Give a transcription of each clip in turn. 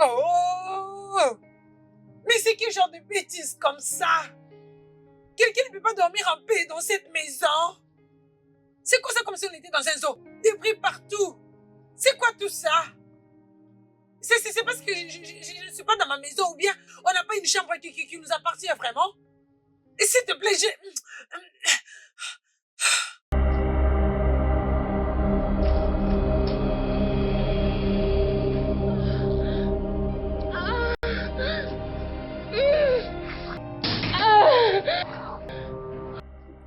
Oh! Mais c'est quel genre de bêtises comme ça? Quelqu'un ne peut pas dormir en paix dans cette maison? C'est quoi ça comme si on était dans un zoo? Débris partout. C'est quoi tout ça? C'est parce que je ne suis pas dans ma maison ou bien on n'a pas une chambre qui nous appartient vraiment? Et s'il te plaît,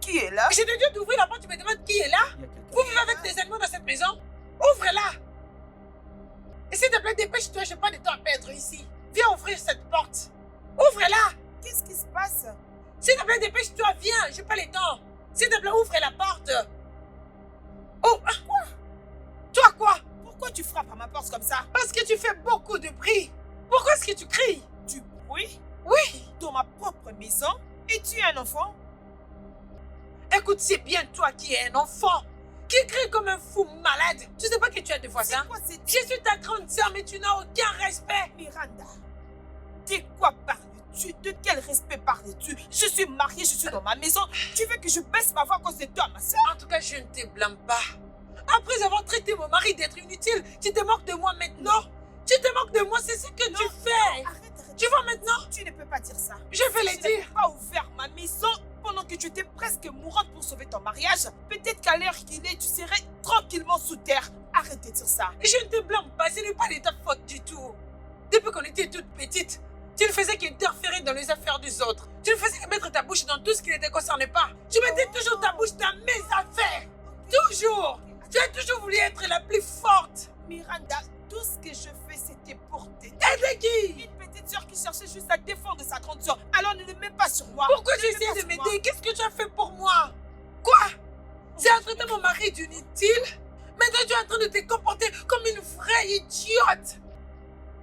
Qui est là? je te dis d'ouvrir la porte, tu me demandes qui est là? Vous vivez avec des animaux dans cette maison? Ouvre-la! Et s'il te plaît, dépêche-toi, je n'ai pas de temps à perdre ici. Viens ouvrir cette porte. Ouvre-la! Qu'est-ce qui se passe? S'il te plaît, dépêche-toi, viens, je n'ai pas le temps. S'il te plaît, ouvre la porte. Oh, Quoi? toi quoi? Pourquoi tu frappes à ma porte comme ça? Parce que tu fais beaucoup de bruit. Pourquoi est-ce que tu cries? Du bruit? Oui. Dans ma propre maison? Et tu es un enfant? Écoute, c'est bien toi qui es un enfant, qui crie comme un fou malade. Tu sais pas que tu as des voisins? C'est quoi cette... Je suis ta grande sœur, mais tu n'as aucun respect. Miranda, de quoi parles-tu? De quel respect parles-tu? Je suis mariée, je suis dans ma maison. Tu veux que je baisse ma voix à cause de toi, ma soeur? En tout cas, je ne te blâme pas. Après avoir traité mon mari d'être inutile, tu te moques de moi maintenant? Tu te moques de moi, c'est ce que tu fais. Arrête. Tu vois maintenant? Tu ne peux pas dire ça. Je vais le Je dire. n'ai pas ouvert ma maison pendant que tu étais presque mourante pour sauver ton mariage. Peut-être qu'à l'heure qu'il est, tu serais tranquillement sous terre. Arrête de dire ça. Je ne te blâme pas, ce n'est pas de ta faute du tout. Depuis qu'on était toute petite, tu ne faisais qu'interférer dans les affaires des autres. Tu ne faisais que mettre ta bouche dans tout ce qui ne te concernait pas. Tu mettais toujours ta bouche dans mes affaires. Toujours. Tu as toujours voulu être la plus forte. Miranda, tout ce que je fais, c'était pour t'aider. Aider qui? Une petite soeur qui cherchait juste à défendre sa grande soeur. Alors ne le mets pas sur moi. Pourquoi tu essaies de m'aider? Qu'est-ce que tu as fait pour moi? Quoi? Tu as traité mon mari d'inutile? Maintenant tu es en train de te comporter comme une vraie idiote.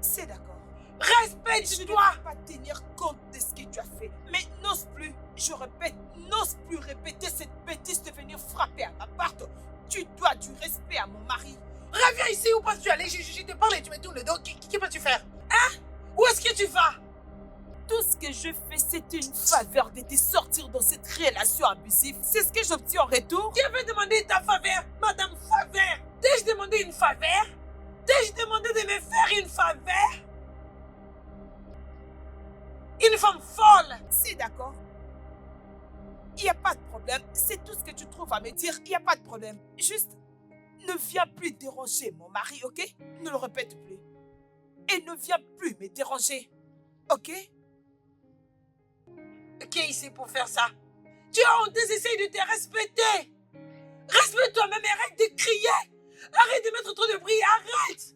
C'est d'accord. Respecte-toi. Je ne peux pas tenir compte de ce que tu as fait. Mais n'ose plus, je répète, n'ose plus répéter cette bêtise de venir frapper à ma porte. Tu dois du respect à mon mari. Reviens ici, où penses-tu aller? Je te parle et tu me tournes le dos. Qu'est-ce que peux-tu faire? Hein? Où est-ce que tu vas? Tout ce que je fais, c'est une faveur de te sortir dans cette relation abusive. C'est ce que j'obtiens en retour. Qui avait demandé ta faveur, Madame Faveur? T'ai-je demandé une faveur? T'ai-je demandé de me faire une faveur? Une femme folle! C'est d'accord. Il n'y a pas de problème. C'est tout ce que tu trouves à me dire. Il n'y a pas de problème. Juste, ne viens plus déranger mon mari, ok? Ne le répète plus. Et ne viens plus me déranger, ok? Qui est ici pour faire ça? Tu as honte, essaye de te respecter! Respecte toi-même, arrête de crier! Arrête de mettre trop de bruit, arrête!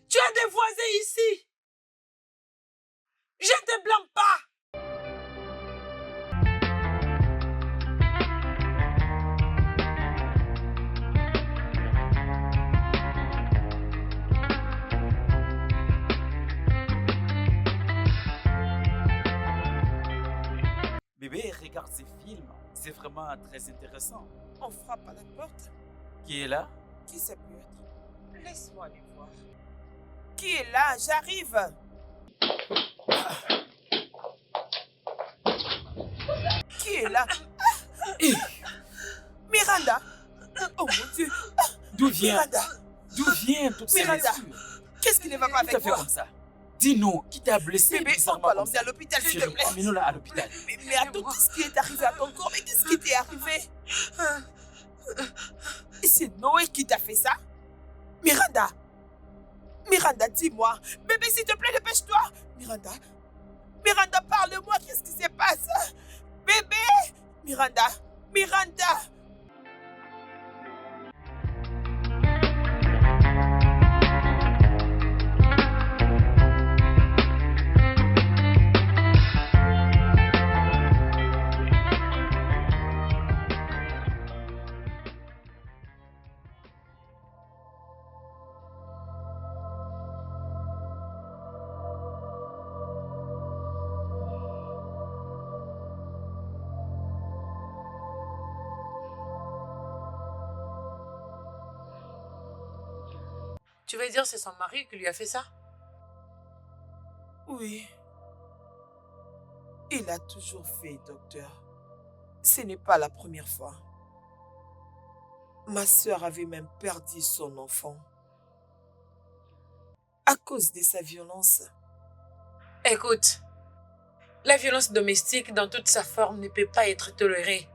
Tu as des voisins ici! Je ne te blâme pas! Bébé, regarde ces films. C'est vraiment très intéressant. On frappe à la porte. Qui est là? Qui ça peut être? Laisse-moi aller voir. Qui est là? J'arrive. Qui est là? Miranda. Oh mon Dieu. D'où vient? Miranda. D'où vient toutes ces Miranda. blessures? Qu'est-ce qui ne va pas Qui t'a avec fait toi? comme ça? Dis-nous, qui t'a blessé Bébé, on bizarrement doit comme l'emmener ça? à l'hôpital, s'il te Chérie, plaît. emmène-nous-la à l'hôpital. Mais attends, qu'est-ce qui est arrivé à ton corps? Mais qu'est-ce qui t'est arrivé? Et c'est Noé qui t'a fait ça? Miranda. Miranda, dis-moi. Bébé, s'il te plaît, dépêche-toi. Miranda. Miranda, parle-moi. Qu'est-ce qui se passe? Bébé. Miranda. Miranda. Tu veux dire c'est son mari qui lui a fait ça? Oui. Il a toujours fait, docteur. Ce n'est pas la première fois. Ma sœur avait même perdu son enfant à cause de sa violence. Écoute, la violence domestique dans toute sa forme ne peut pas être tolérée.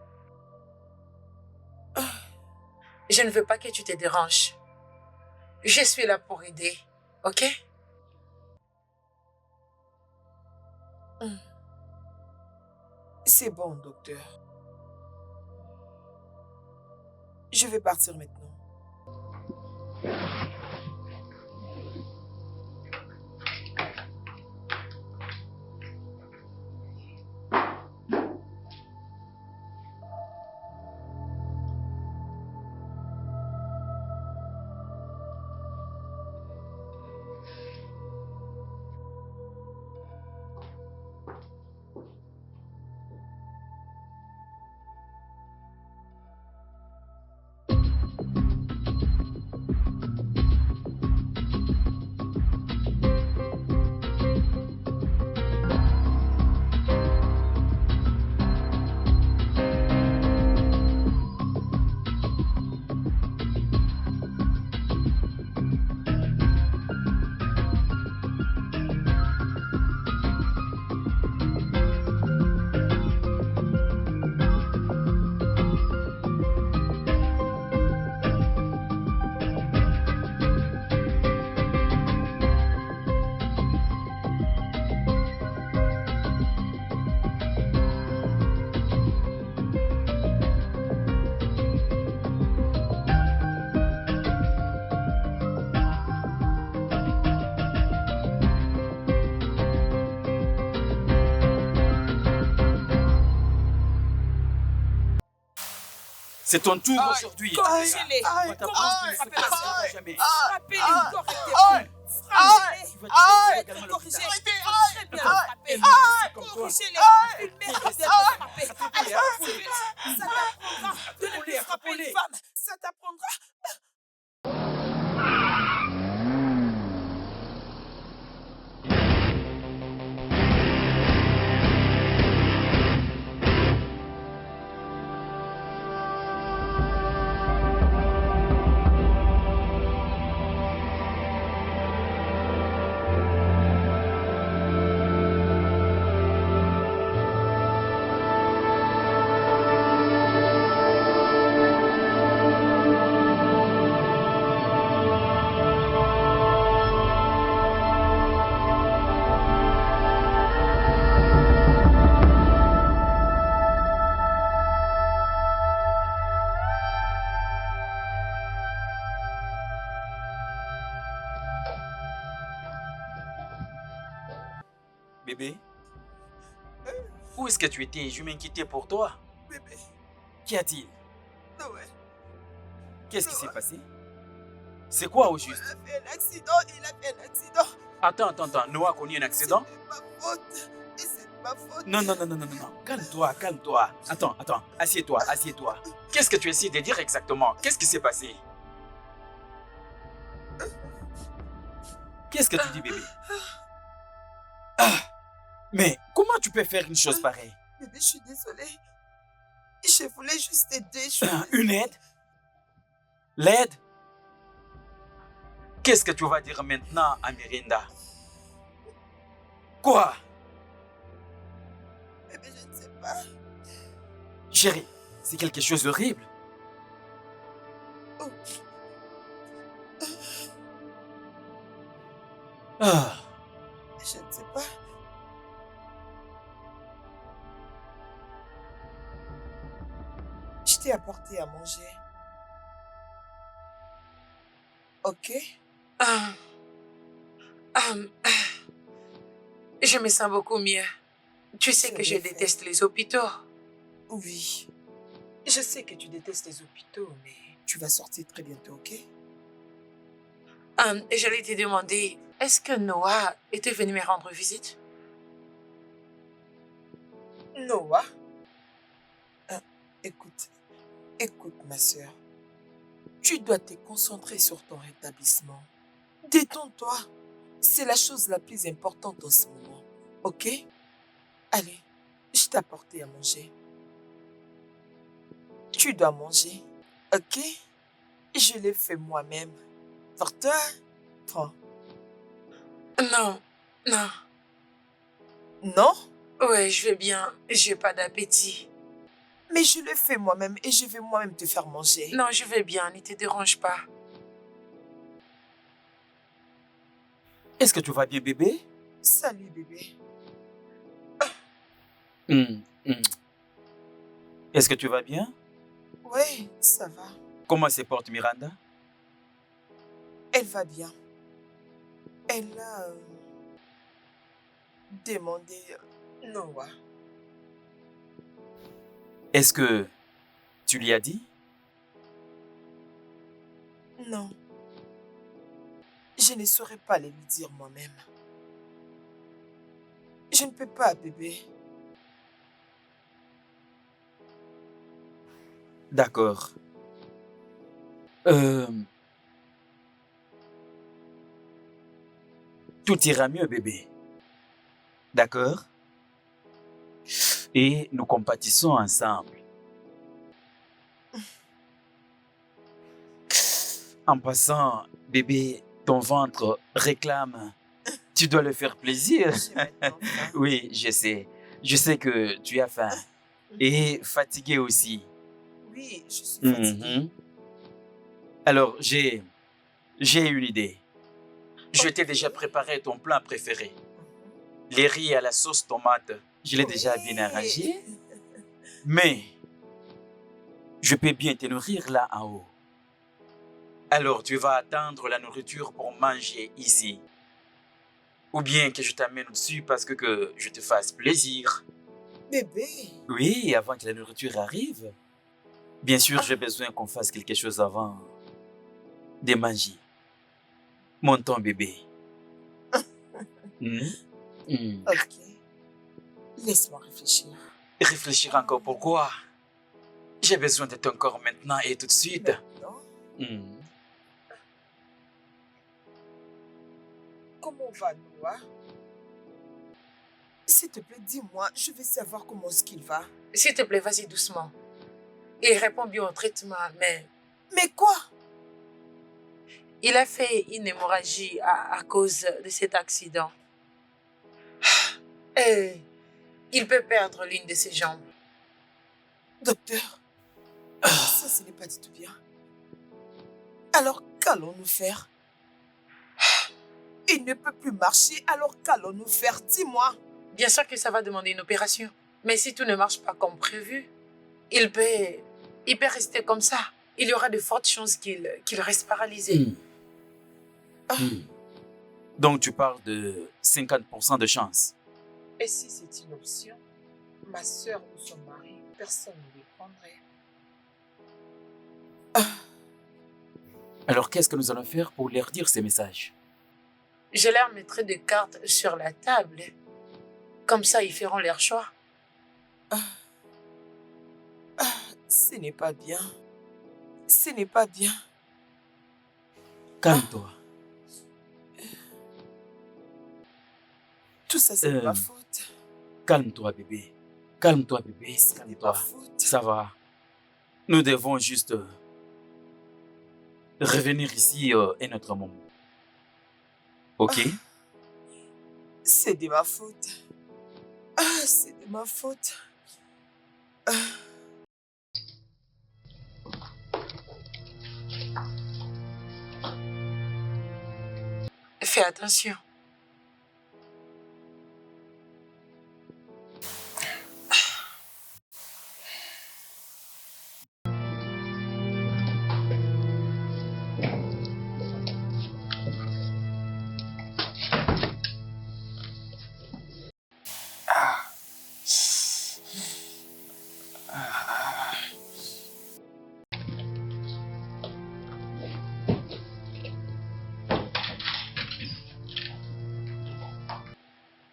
Je ne veux pas que tu te déranges. Je suis là pour aider, ok? C'est bon, docteur. Je vais partir maintenant. C'est ton tour aujourd'hui. Corrigez-les. Tu vas t'apprendre que ne Frappez se la passera sœur. jamais. Frappez-les correctement. Frappez-les. Tu vas te également Corrigez. l'hôpital. Très bien frappé. Comme toi. Corrigez-les. Une mère d'être frappée. Allez, ça t'apprendra de ne plus frapper une femme. Ça t'apprendra. Bébé, où est-ce que tu étais? Je m'inquiétais pour toi. Bébé, Qu'y a-t-il? Noël, Qu'est-ce qui s'est passé? C'est quoi au juste? il a fait un accident. Il a fait un accident. Attends. Noah a connu un accident? C'est ma faute. Et c'est ma faute. Non. Calme-toi. Attends. Assieds-toi. Qu'est-ce que tu essaies de dire exactement? Qu'est-ce qui s'est passé? Qu'est-ce que tu dis, bébé? Mais comment tu peux faire une chose pareille? Bébé, je suis désolée. Je voulais juste t'aider. Une aide? L'aide? Qu'est-ce que tu vas dire maintenant à Mirinda? Quoi? Bébé, je ne sais pas. Chérie, c'est quelque chose d'horrible. Oh. Ah, Je ne sais pas. Je t'ai apporté à manger. Ok? Je me sens beaucoup mieux. Tu sais C'est que je bien fait. déteste les hôpitaux. Oui. Je sais que tu détestes les hôpitaux, mais... Tu vas sortir très bientôt, ok? J'allais te demander, est-ce que Noah était venu me rendre visite? Noah? Écoute, ma sœur. Tu dois te concentrer sur ton rétablissement. Détends-toi. C'est la chose la plus importante en ce moment. Ok? Allez, je t'ai apporté à manger. Tu dois manger. Ok? Je l'ai fait moi-même. Pour toi, prends. Non, non. Non? Ouais, je vais bien. J'ai pas d'appétit. Mais je le fais moi-même et je vais moi-même te faire manger. Non, je vais bien. Ne te dérange pas. Est-ce que tu vas bien, bébé? Salut, bébé. Hmm, hmm. Est-ce que tu vas bien? Oui, ça va. Comment se porte Miranda? Elle va bien. Elle a demandé Noah. Est-ce que tu lui as dit? Non. Je ne saurais pas le lui dire moi-même. Je ne peux pas, bébé. D'accord. Tout ira mieux, bébé. D'accord? Et nous compatissons ensemble. En passant, bébé, ton ventre réclame. Tu dois le faire plaisir. J'ai maintenant faim. Oui, je sais. Je sais que tu as faim. Et fatigué aussi. Oui, je suis fatiguée. Mhm. Alors, j'ai une idée. Je t'ai déjà préparé ton plat préféré. Les riz à la sauce tomate. Je l'ai déjà bien arrangé. Mais, je peux bien te nourrir là en haut. Alors, tu vas attendre la nourriture pour manger ici. Ou bien que je t'amène au-dessus parce que je te fasse plaisir. Bébé. Oui, avant que la nourriture arrive. Bien sûr, j'ai besoin qu'on fasse quelque chose avant de manger. Mon bébé. Hmm? Hmm. Ok. Laisse-moi réfléchir. Réfléchir encore pourquoi? J'ai besoin de ton corps maintenant et tout de suite. Maintenant, Hmm. comment va Noah? S'il te plaît, dis-moi, je veux savoir comment est-ce qu'il va. S'il te plaît, vas-y doucement. Il répond bien au traitement, mais Mais quoi? il a fait une hémorragie à cause de cet accident. Et il peut perdre l'une de ses jambes. Docteur, ça, ce n'est pas du tout bien. Alors, qu'allons-nous faire? Il ne peut plus marcher, alors qu'allons-nous faire? Dis-moi. Bien sûr que ça va demander une opération. Mais si tout ne marche pas comme prévu, il peut rester comme ça. Il y aura de fortes chances qu'il reste paralysé. Hmm. Hmm. Donc tu parles de 50% de chance. Et si c'est une option, ma soeur ou son mari, personne ne les prendrait. Alors qu'est-ce que nous allons faire pour leur dire ces messages? Je leur mettrai des cartes sur la table. Comme ça, ils feront leur choix. Ce n'est pas bien. Ce n'est pas bien. Calme-toi. Tout ça, c'est de ma faute. Calme-toi, bébé. Calme-toi, bébé. C'est de ma Calme-toi. faute. Ça va. Nous devons juste revenir ici un autre moment. Ok? C'est de ma faute. C'est de ma faute. Fais attention.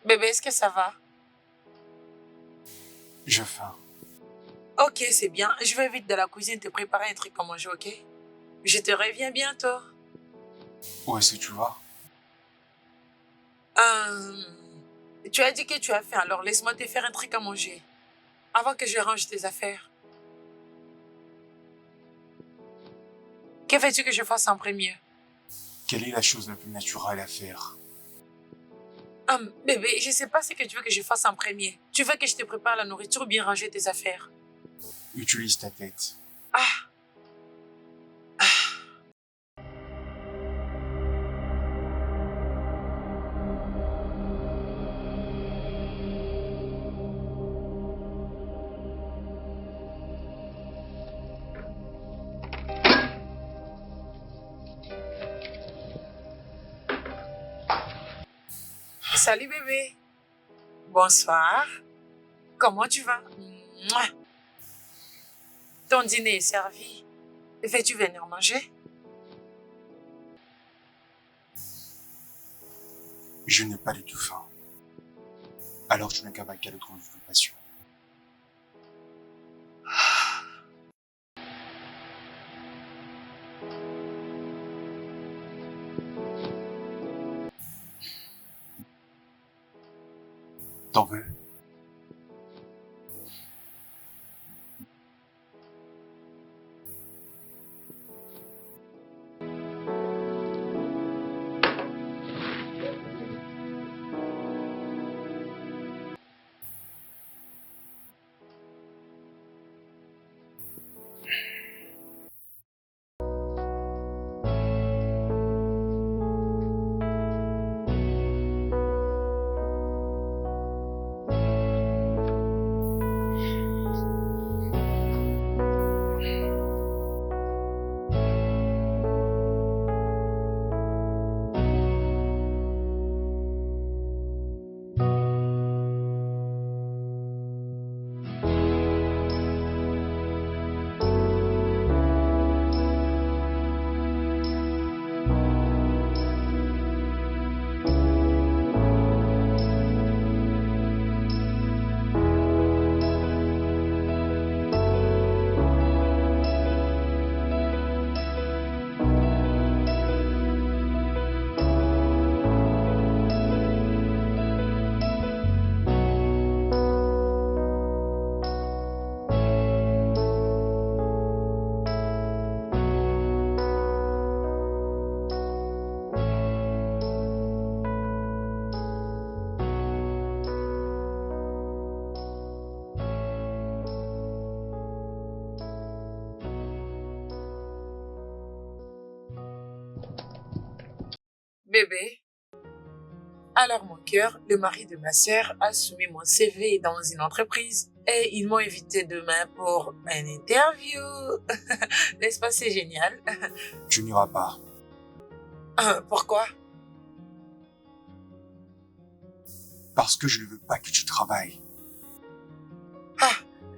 Bébé, est-ce que ça va? J'ai faim. Ok, c'est bien. Je vais vite dans la cuisine te préparer un truc à manger, ok? Je te reviens bientôt. Où est-ce que tu vas? Tu as dit que tu as faim, alors laisse-moi te faire un truc à manger. Avant que je range tes affaires. Que veux-tu que je fasse en premier? Quelle est la chose la plus naturelle à faire? Bébé, je sais pas ce que tu veux que je fasse en premier. Tu veux que je te prépare la nourriture ou bien ranger tes affaires? Utilise ta tête. Ah! Salut bébé. Bonsoir. Comment tu vas? Mouah. Ton dîner est servi. Veux-tu venir manger? Je n'ai pas du tout faim. Alors tu n'as qu'à vaquer à d'autres occupations. T'en veux? Bébé. Alors mon cœur, le mari de ma sœur a soumis mon CV dans une entreprise et ils m'ont invité demain pour une interview. N'est-ce pas, c'est génial? Tu n'iras pas. Pourquoi? Parce que je ne veux pas que tu travailles.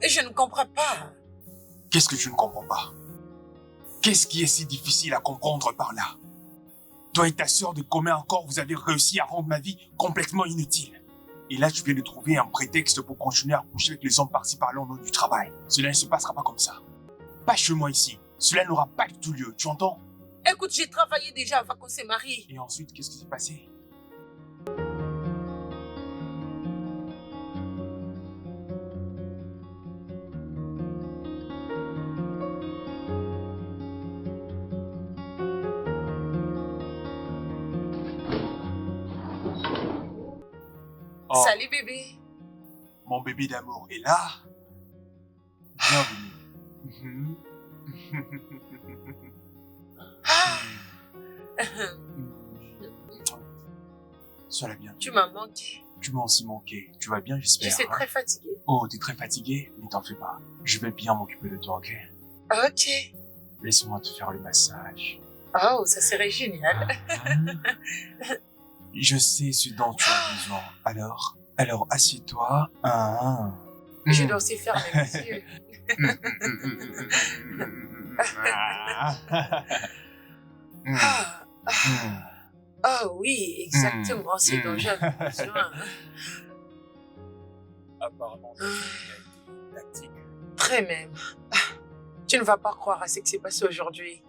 Je ne comprends pas. Qu'est-ce que tu ne comprends pas? Qu'est-ce qui est si difficile à comprendre par là? Toi et ta sœur de commun accord, vous avez réussi à rendre ma vie complètement inutile. Et là, tu viens de trouver un prétexte pour continuer à coucher avec les hommes par-ci par-là au nom du travail. Cela ne se passera pas comme ça. Pas chez moi ici. Cela n'aura pas du tout lieu, tu entends? Écoute, j'ai travaillé déjà avant qu'on se marie. Et ensuite, qu'est-ce qui s'est passé? Oh, Salut bébé. mon bébé d'amour est là. Bienvenue. Sois la bienvenue. Tu m'as manqué. Tu m'as aussi manqué. Tu vas bien, Je j'espère. suis hein? très fatiguée. Oh, t'es très fatigué? Ne t'en fais pas. Je vais bien m'occuper de toi, ok? Ok. Laisse-moi te faire le massage. Oh, ça serait génial. Je sais ce dont tu as besoin. Alors assieds-toi. Je dois aussi fermer les yeux. Oh oui, exactement, c'est dont j'avais besoin. Apparemment, ta journée a été tactique. Très même. Tu ne vas pas croire à ce qui s'est passé aujourd'hui.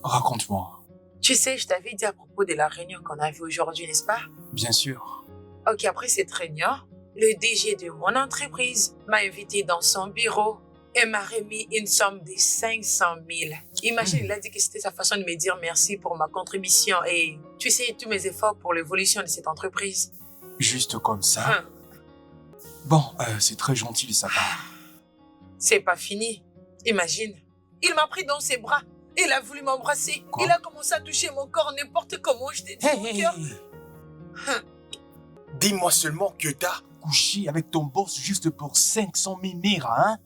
Raconte-moi. Tu sais, je t'avais dit à propos de la réunion qu'on a vue aujourd'hui, n'est-ce pas? Bien sûr. Ok, après cette réunion, le DG de mon entreprise m'a invité dans son bureau et m'a remis une somme de 500 000. Imagine, il a dit que c'était sa façon de me dire merci pour ma contribution et, tu sais, tous mes efforts pour l'évolution de cette entreprise. Juste comme ça. Bon, c'est très gentil de sa part. C'est pas fini. Imagine, il m'a pris dans ses bras. Il a voulu m'embrasser. Quoi? Il a commencé à toucher mon corps n'importe comment. Je t'ai dit, mon cœur. Dis-moi seulement que t'as couché avec ton boss juste pour 500 000 naira, hein?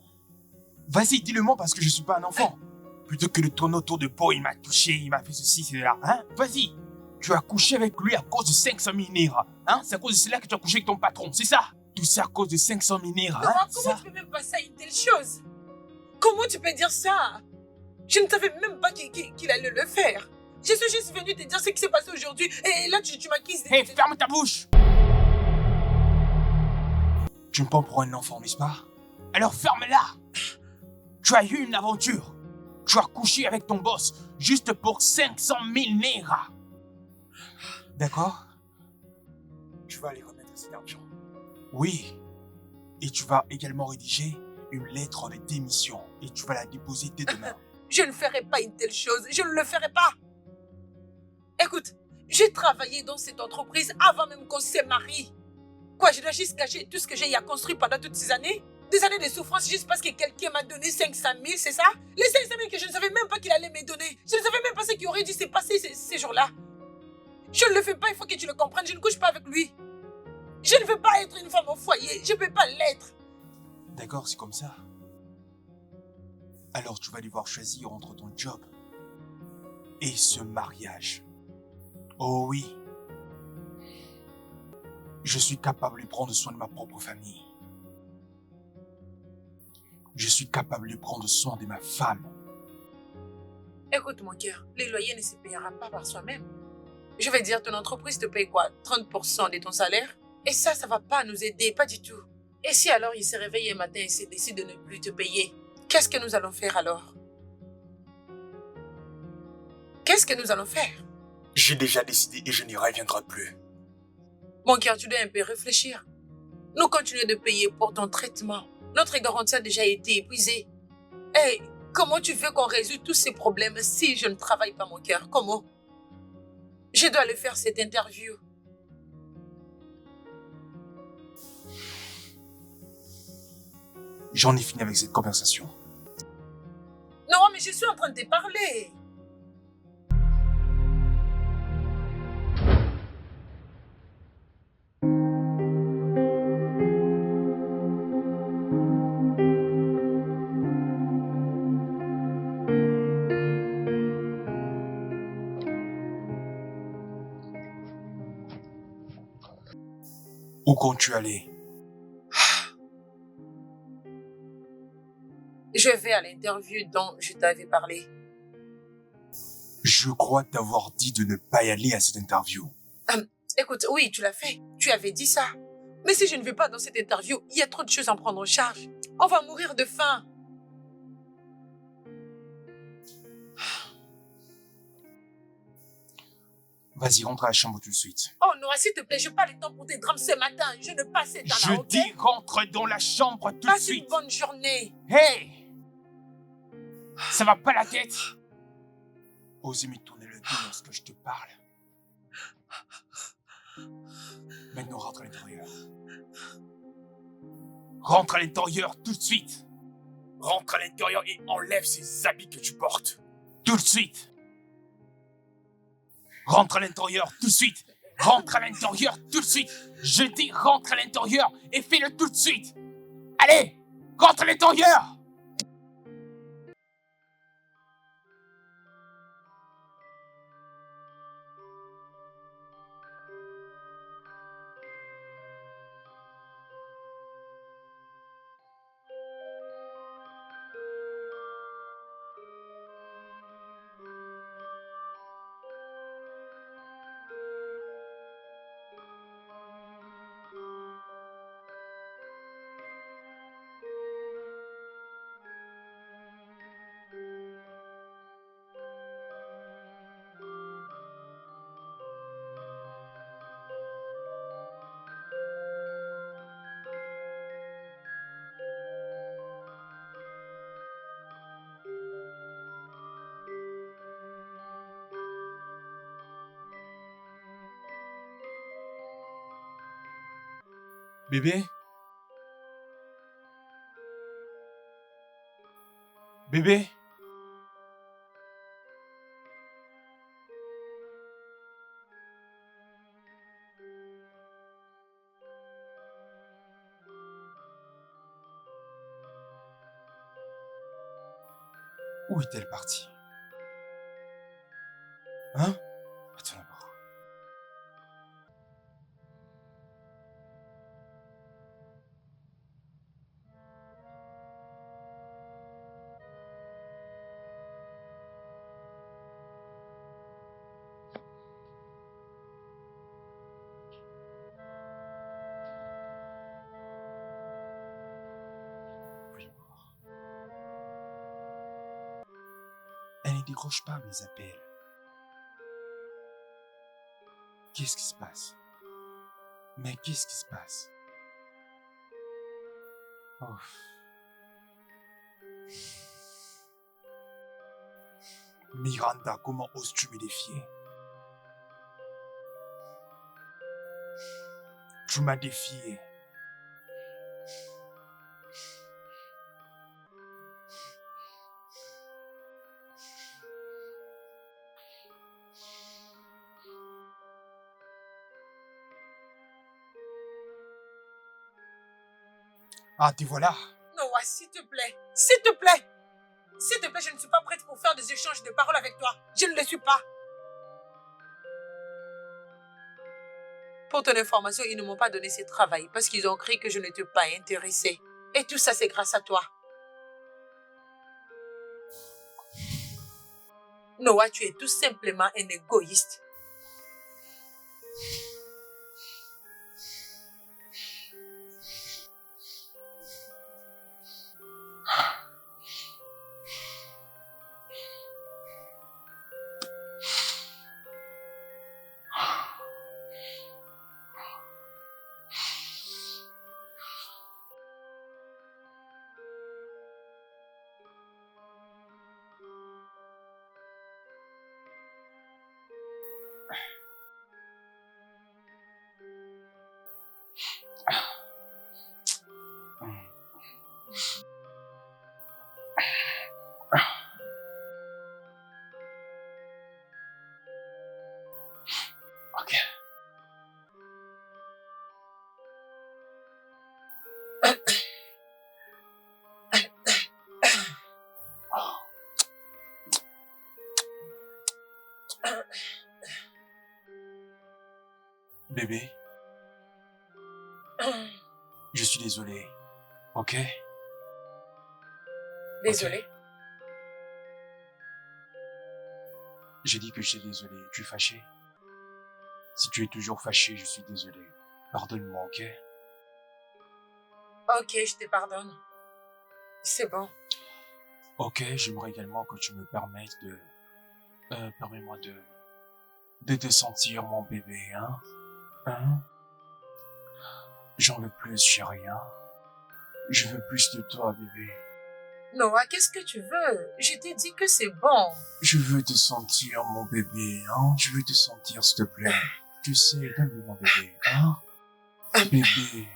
Vas-y, dis-le-moi parce que je suis pas un enfant. Plutôt que de tourner autour de Paul, il m'a touché, il m'a fait ceci, cela, hein? Vas-y, tu as couché avec lui à cause de 500 000 naira, hein? C'est à cause de cela que tu as couché avec ton patron, c'est ça? Tout ça à cause de 500 000 naira, hein? Maman, comment tu peux même passer à une telle chose? Comment tu peux dire ça? Je ne savais même pas qu'il allait le faire. Je suis juste venue te dire ce qui s'est passé aujourd'hui. Et là, tu m'accuses de... Hé, ferme ta bouche! Tu me prends pour un enfant, n'est-ce pas? Alors ferme-la! Tu as eu une aventure. Tu as couché avec ton boss juste pour 500 000 naira. D'accord? Tu vas aller remettre cet argent. Oui. Et tu vas également rédiger une lettre de démission. Et tu vas la déposer dès demain. Je ne ferai pas une telle chose. Je ne le ferai pas. Écoute, j'ai travaillé dans cette entreprise avant même qu'on se marie. Quoi, je dois juste cacher tout ce que j'ai construit pendant toutes ces années? Des années de souffrance juste parce que quelqu'un m'a donné 500 000, c'est ça? Les 500 000 que je ne savais même pas qu'il allait me donner. Je ne savais même pas ce qui aurait dû se passer ces jours-là. Je ne le fais pas, il faut que tu le comprennes. Je ne couche pas avec lui. Je ne veux pas être une femme au foyer. Je ne peux pas l'être. D'accord, c'est comme ça. Alors tu vas devoir choisir entre ton job et ce mariage. Oh oui. Je suis capable de prendre soin de ma propre famille. Je suis capable de prendre soin de ma femme. Écoute, mon cœur, le loyer ne se payera pas par soi-même. Je vais dire, ton entreprise te paye quoi? 30% de ton salaire? Et ça va pas nous aider, pas du tout. Et si alors il se réveille un matin et se décide de ne plus te payer, qu'est-ce que nous allons faire alors? Qu'est-ce que nous allons faire? J'ai déjà décidé et je n'y reviendrai plus. Mon cœur, tu dois un peu réfléchir. Nous continuons de payer pour ton traitement. Notre garantie a déjà été épuisée. Hey, comment tu veux qu'on résout tous ces problèmes si je ne travaille pas, mon cœur? Comment? Je dois aller faire cette interview. J'en ai fini avec cette conversation. Non, mais je suis en train de te parler. Où comptes-tu aller? Je vais à l'interview dont je t'avais parlé. Je crois t'avoir dit de ne pas y aller à cette interview. Écoute, oui, tu l'as fait. Tu avais dit ça. Mais si je ne vais pas dans cette interview, il y a trop de choses à prendre en charge. On va mourir de faim. Vas-y, rentre à la chambre tout de suite. Oh non, s'il te plaît, je n'ai pas le temps pour tes drames ce matin. Je ne passe dans Je la ok? dis rentre dans la chambre tout de Passe suite. une bonne journée. Hey! Ça va pas la tête? Osez me tourner le dos lorsque je te parle. Maintenant, rentre à l'intérieur. Rentre à l'intérieur tout de suite. Rentre à l'intérieur et enlève ces habits que tu portes. Tout de suite. Rentre à l'intérieur tout de suite. Rentre à l'intérieur tout de suite. Je dis rentre à l'intérieur et fais-le tout de suite. Allez, rentre à l'intérieur. Bébé? Bébé? Où est-elle partie? Hein? Attends d'abord. Voyons voir. Elle ne décroche pas mes appels. Qu'est-ce qui se passe? Mais qu'est-ce qui se passe? Oh. Miranda, comment oses-tu me défier? Tu m'as défié. Ah, te voilà. Noah, s'il te plaît. S'il te plaît. S'il te plaît, je ne suis pas prête pour faire des échanges de paroles avec toi. Je ne le suis pas. Pour ton information, ils ne m'ont pas donné ce travail parce qu'ils ont cru que je n'étais pas intéressée. Et tout ça, c'est grâce à toi. Noah, tu es tout simplement un égoïste. Ok. Bébé, je suis désolé. Ok? Désolée. J'ai dit que j'étais désolé. Tu es fâché? Si tu es toujours fâché, je suis désolé. Pardonne-moi, ok? Ok, je te pardonne. C'est bon. Ok, j'aimerais également que tu me permettes de... permets-moi de te sentir, mon bébé, hein? Hein? J'en veux plus, chérie, hein? Je veux plus de toi, bébé. Noah, qu'est-ce que tu veux? Je t'ai dit que c'est bon. Je veux te sentir, mon bébé, hein? Je veux te sentir, s'il te plaît. Tu sais, donne-moi mon bébé, hein? Bébé,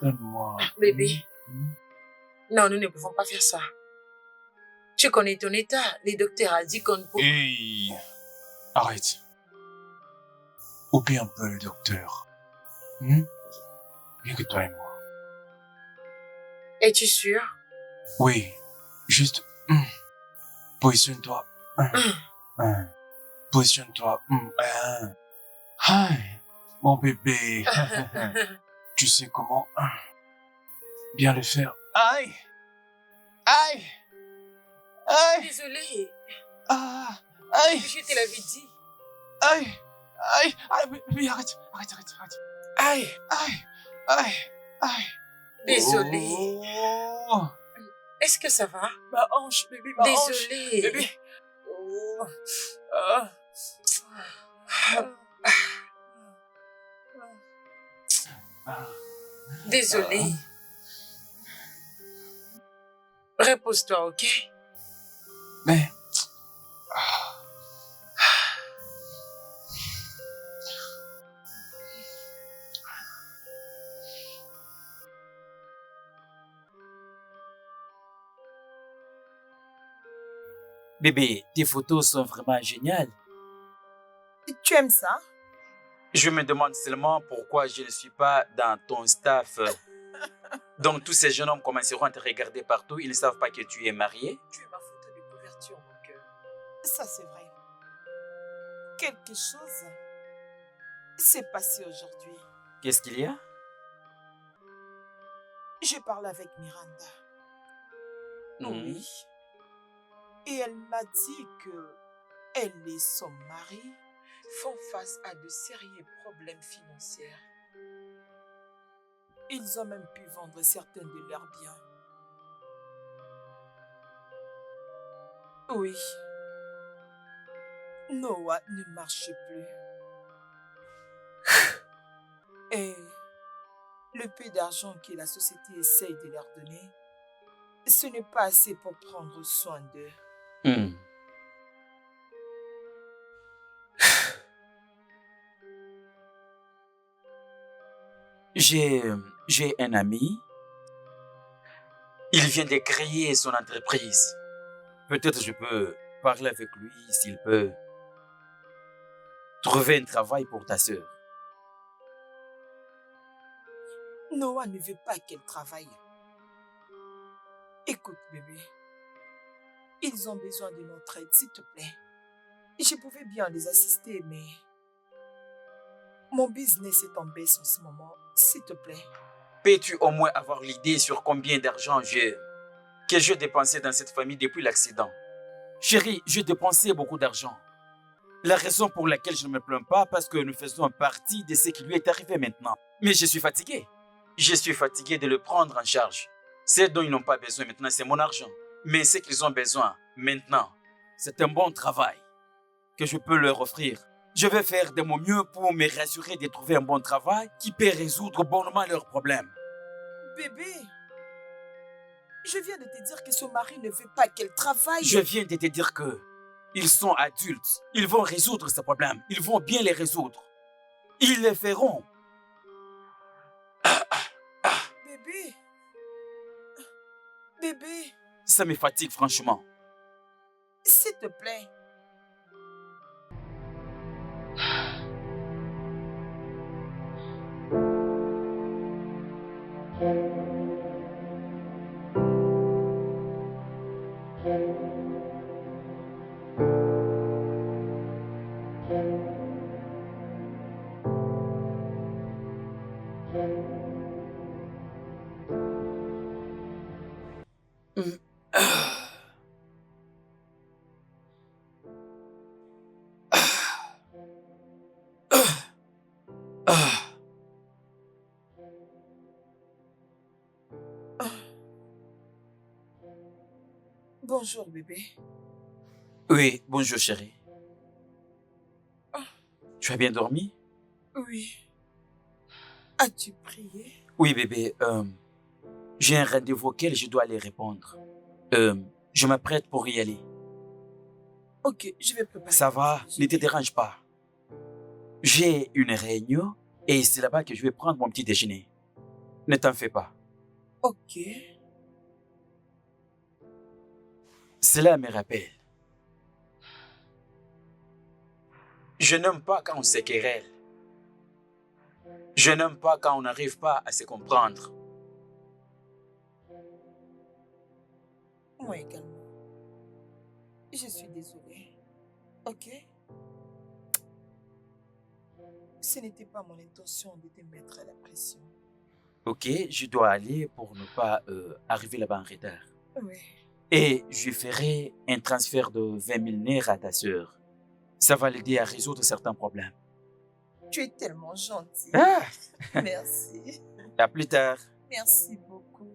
donne-moi. Bébé. Hmm? Non, nous ne pouvons pas faire ça. Tu connais ton état. Le docteur a dit qu'on ne peut... Hey! Arrête. Oublie un peu le docteur. Hmm? Rien que toi et moi. Es-tu sûr? Oui, juste... Positionne-toi. Positionne-toi. Hi, mon bébé. Tu sais comment bien le faire. Aïe! Aïe! Aïe! Désolée. Ah! Aïe! Je te l'avais dit. Aïe! Aïe! Aïe! Mais arrête! Arrête! Arrête! Arrête! Aïe. Aïe! Aïe! Aïe! Désolée. Oh. Est-ce que ça va? Ma hanche, bébé, ma hanche. Désolée. Bébé. Oh. Ah. Désolée. Repose-toi, ok? Mais... Bébé, tes photos sont vraiment géniales. Tu aimes ça? Je me demande seulement pourquoi je ne suis pas dans ton staff. Donc tous ces jeunes hommes commenceront à te regarder partout. Ils ne savent pas que tu es marié. Tu es ma photo de couverture, mon cœur. Ça, c'est vrai. Quelque chose s'est passé aujourd'hui. Qu'est-ce qu'il y a? J'ai parlé avec Miranda. Mhm. Oui. Et elle m'a dit que elle et son mari Font face à de sérieux problèmes financiers. ils ont même pu vendre certains de leurs biens. Oui. Noah ne marche plus. Et le peu d'argent que la société essaye de leur donner, ce n'est pas assez pour prendre soin d'eux. Hmm. J'ai un ami. Il vient de créer son entreprise. Peut-être je peux parler avec lui s'il peut trouver un travail pour ta sœur. Noah ne veut pas qu'elle travaille. Écoute, bébé. Ils ont besoin de notre aide, s'il te plaît. Je pouvais bien les assister, mais mon business est en baisse en ce moment. S'il te plaît. Peux-tu au moins avoir l'idée sur combien d'argent que j'ai dépensé dans cette famille depuis l'accident? Chérie, j'ai dépensé beaucoup d'argent. La raison pour laquelle je ne me plains pas, parce que nous faisons partie de ce qui lui est arrivé maintenant. Mais je suis fatigué. Je suis fatigué de le prendre en charge. Ce dont ils n'ont pas besoin maintenant, c'est mon argent. Mais ce qu'ils ont besoin maintenant, c'est un bon travail que je peux leur offrir. Je vais faire de mon mieux pour me rassurer de trouver un bon travail qui peut résoudre bonnement leurs problèmes. Bébé, je viens de te dire que son mari ne veut pas qu'elle travaille. Je viens de te dire que ils sont adultes. Ils vont résoudre ces problèmes. Ils vont bien les résoudre. Ils les feront. Bébé. Bébé, Ça me fatigue franchement. s'il te plaît. Bonjour, bébé. Oui, bonjour chérie. Tu as bien dormi? Oui. As-tu prié? Oui bébé, j'ai un rendez-vous auquel je dois aller répondre. Je m'apprête pour y aller. Ok, je vais préparer. Ça va, ne te dérange pas. J'ai une réunion et c'est là-bas que je vais prendre mon petit déjeuner. Ne t'en fais pas. Ok. Cela me rappelle. Je n'aime pas quand on se querelle. Je n'aime pas quand on n'arrive pas à se comprendre. Moi également. Je suis désolée. Ok? Ce n'était pas mon intention de te mettre à la pression. Ok, je dois aller pour ne pas arriver là-bas en retard. Oui. Et je ferai un transfert de 20 000 nerfs à ta sœur. Ça va l'aider à résoudre certains problèmes. Tu es tellement gentil. Ah, Merci. à plus tard. Merci beaucoup.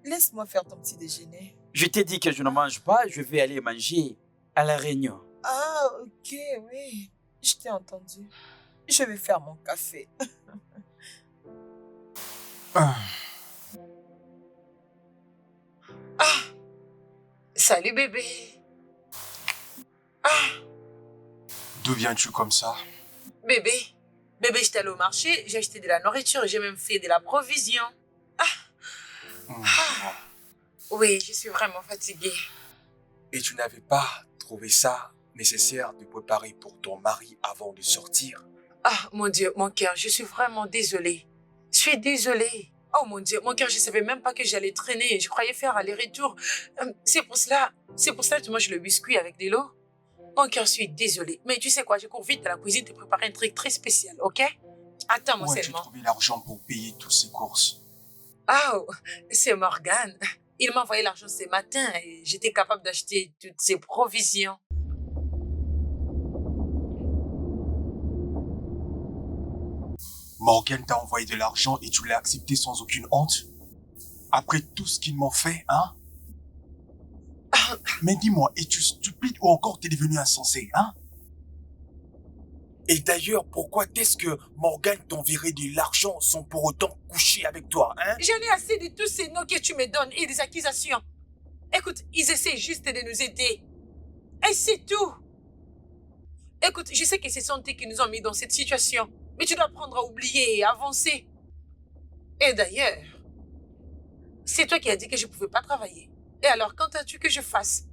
Laisse-moi faire ton petit déjeuner. Je t'ai dit que je ne mange pas, je vais aller manger à la réunion. Ah, ok, oui. Je t'ai entendu. Je vais faire mon café. Ah, Ah! Salut bébé! Ah! d'où viens-tu comme ça? Bébé! Bébé, j'étais allée au marché, j'ai acheté de la nourriture et j'ai même fait de la provision. Hmm. Oui, je suis vraiment fatiguée. Et tu n'avais pas trouvé ça nécessaire de préparer pour ton mari avant de sortir? Ah, mon Dieu, mon cœur, je suis vraiment désolée. Je suis désolée. Oh mon Dieu, mon cœur, je savais même pas que j'allais traîner. Je croyais faire aller-retour. C'est pour cela que tu manges le biscuit avec de l'eau. Mon cœur, je suis désolée. Mais tu sais quoi, je cours vite à la cuisine te préparer un truc très spécial, ok? Attends-moi Où as-tu seulement. trouvé l'argent pour payer toutes ces courses? Ah, c'est Morgan. Il m'a envoyé l'argent ce matin et j'étais capable d'acheter toutes ses provisions. Morgan t'a envoyé de l'argent et tu l'as accepté sans aucune honte? Après tout ce qu'ils m'ont fait, hein? Mais dis-moi, es-tu stupide ou encore t'es devenu insensé, hein? Et d'ailleurs, pourquoi est-ce que Morgan t'enverrait de l'argent sans pour autant coucher avec toi, hein? J'en ai assez de tous ces noms que tu me donnes et des accusations. Écoute, ils essaient juste de nous aider. Et c'est tout. Écoute, je sais que c'est Santé qui nous ont mis dans cette situation. Mais tu dois apprendre à oublier et avancer. Et d'ailleurs, c'est toi qui as dit que je ne pouvais pas travailler. Et alors, qu'entends-tu que je fasse?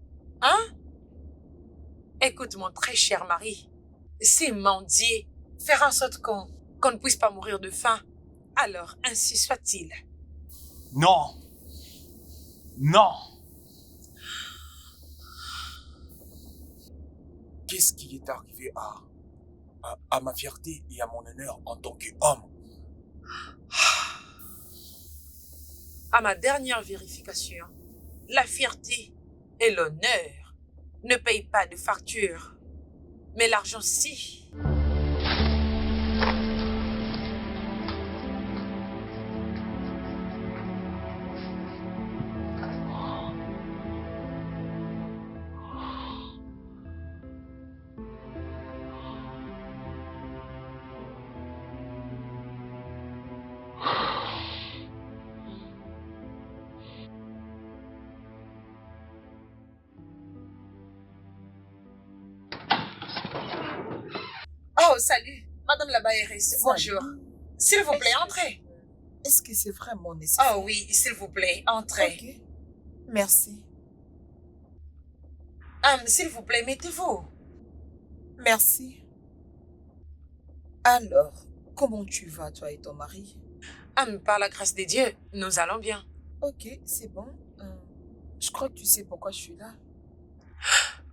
Hein? Écoute, mon très cher mari, c'est mendier, faire en sorte qu'on ne puisse pas mourir de faim. Alors, ainsi soit-il. Non! Non! Qu'est-ce qui est arrivé à ma fierté et à mon honneur en tant qu'homme? À ma dernière vérification, la fierté et l'honneur ne payent pas de facture. Mais l'argent, si. Oh, salut, Madame la Baérisse. Bonjour. S'il vous plaît, entrez. Est-ce que c'est vraiment nécessaire? Oh oui, s'il vous plaît, entrez. Ok. Merci. S'il vous plaît, mettez-vous. Merci. Alors, comment tu vas, toi et ton mari? Par la grâce de Dieu, nous allons bien. Ok, c'est bon. Je crois que tu sais pourquoi je suis là.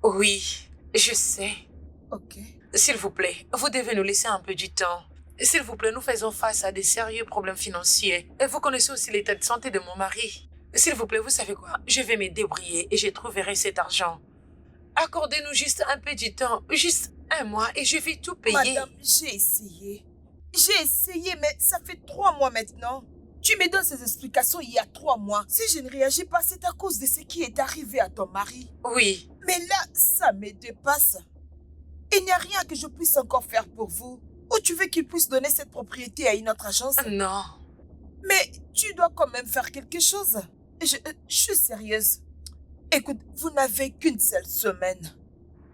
Oui, je sais. Ok. S'il vous plaît, vous devez nous laisser un peu du temps. S'il vous plaît, nous faisons face à des sérieux problèmes financiers. Et vous connaissez aussi l'état de santé de mon mari. S'il vous plaît, vous savez quoi? Je vais me débrouiller et je trouverai cet argent. Accordez-nous juste un peu du temps, juste un mois et je vais tout payer. Madame, j'ai essayé. J'ai essayé, mais ça fait 3 mois maintenant. Tu me donnes ces explications il y a 3 mois. Si je ne réagis pas, c'est à cause de ce qui est arrivé à ton mari. Oui. Mais là, ça me dépasse. Il n'y a rien que je puisse encore faire pour vous. Ou tu veux qu'il puisse donner cette propriété à une autre agence? Non. Mais tu dois quand même faire quelque chose. Je suis sérieuse. Écoute, vous n'avez qu'une seule semaine.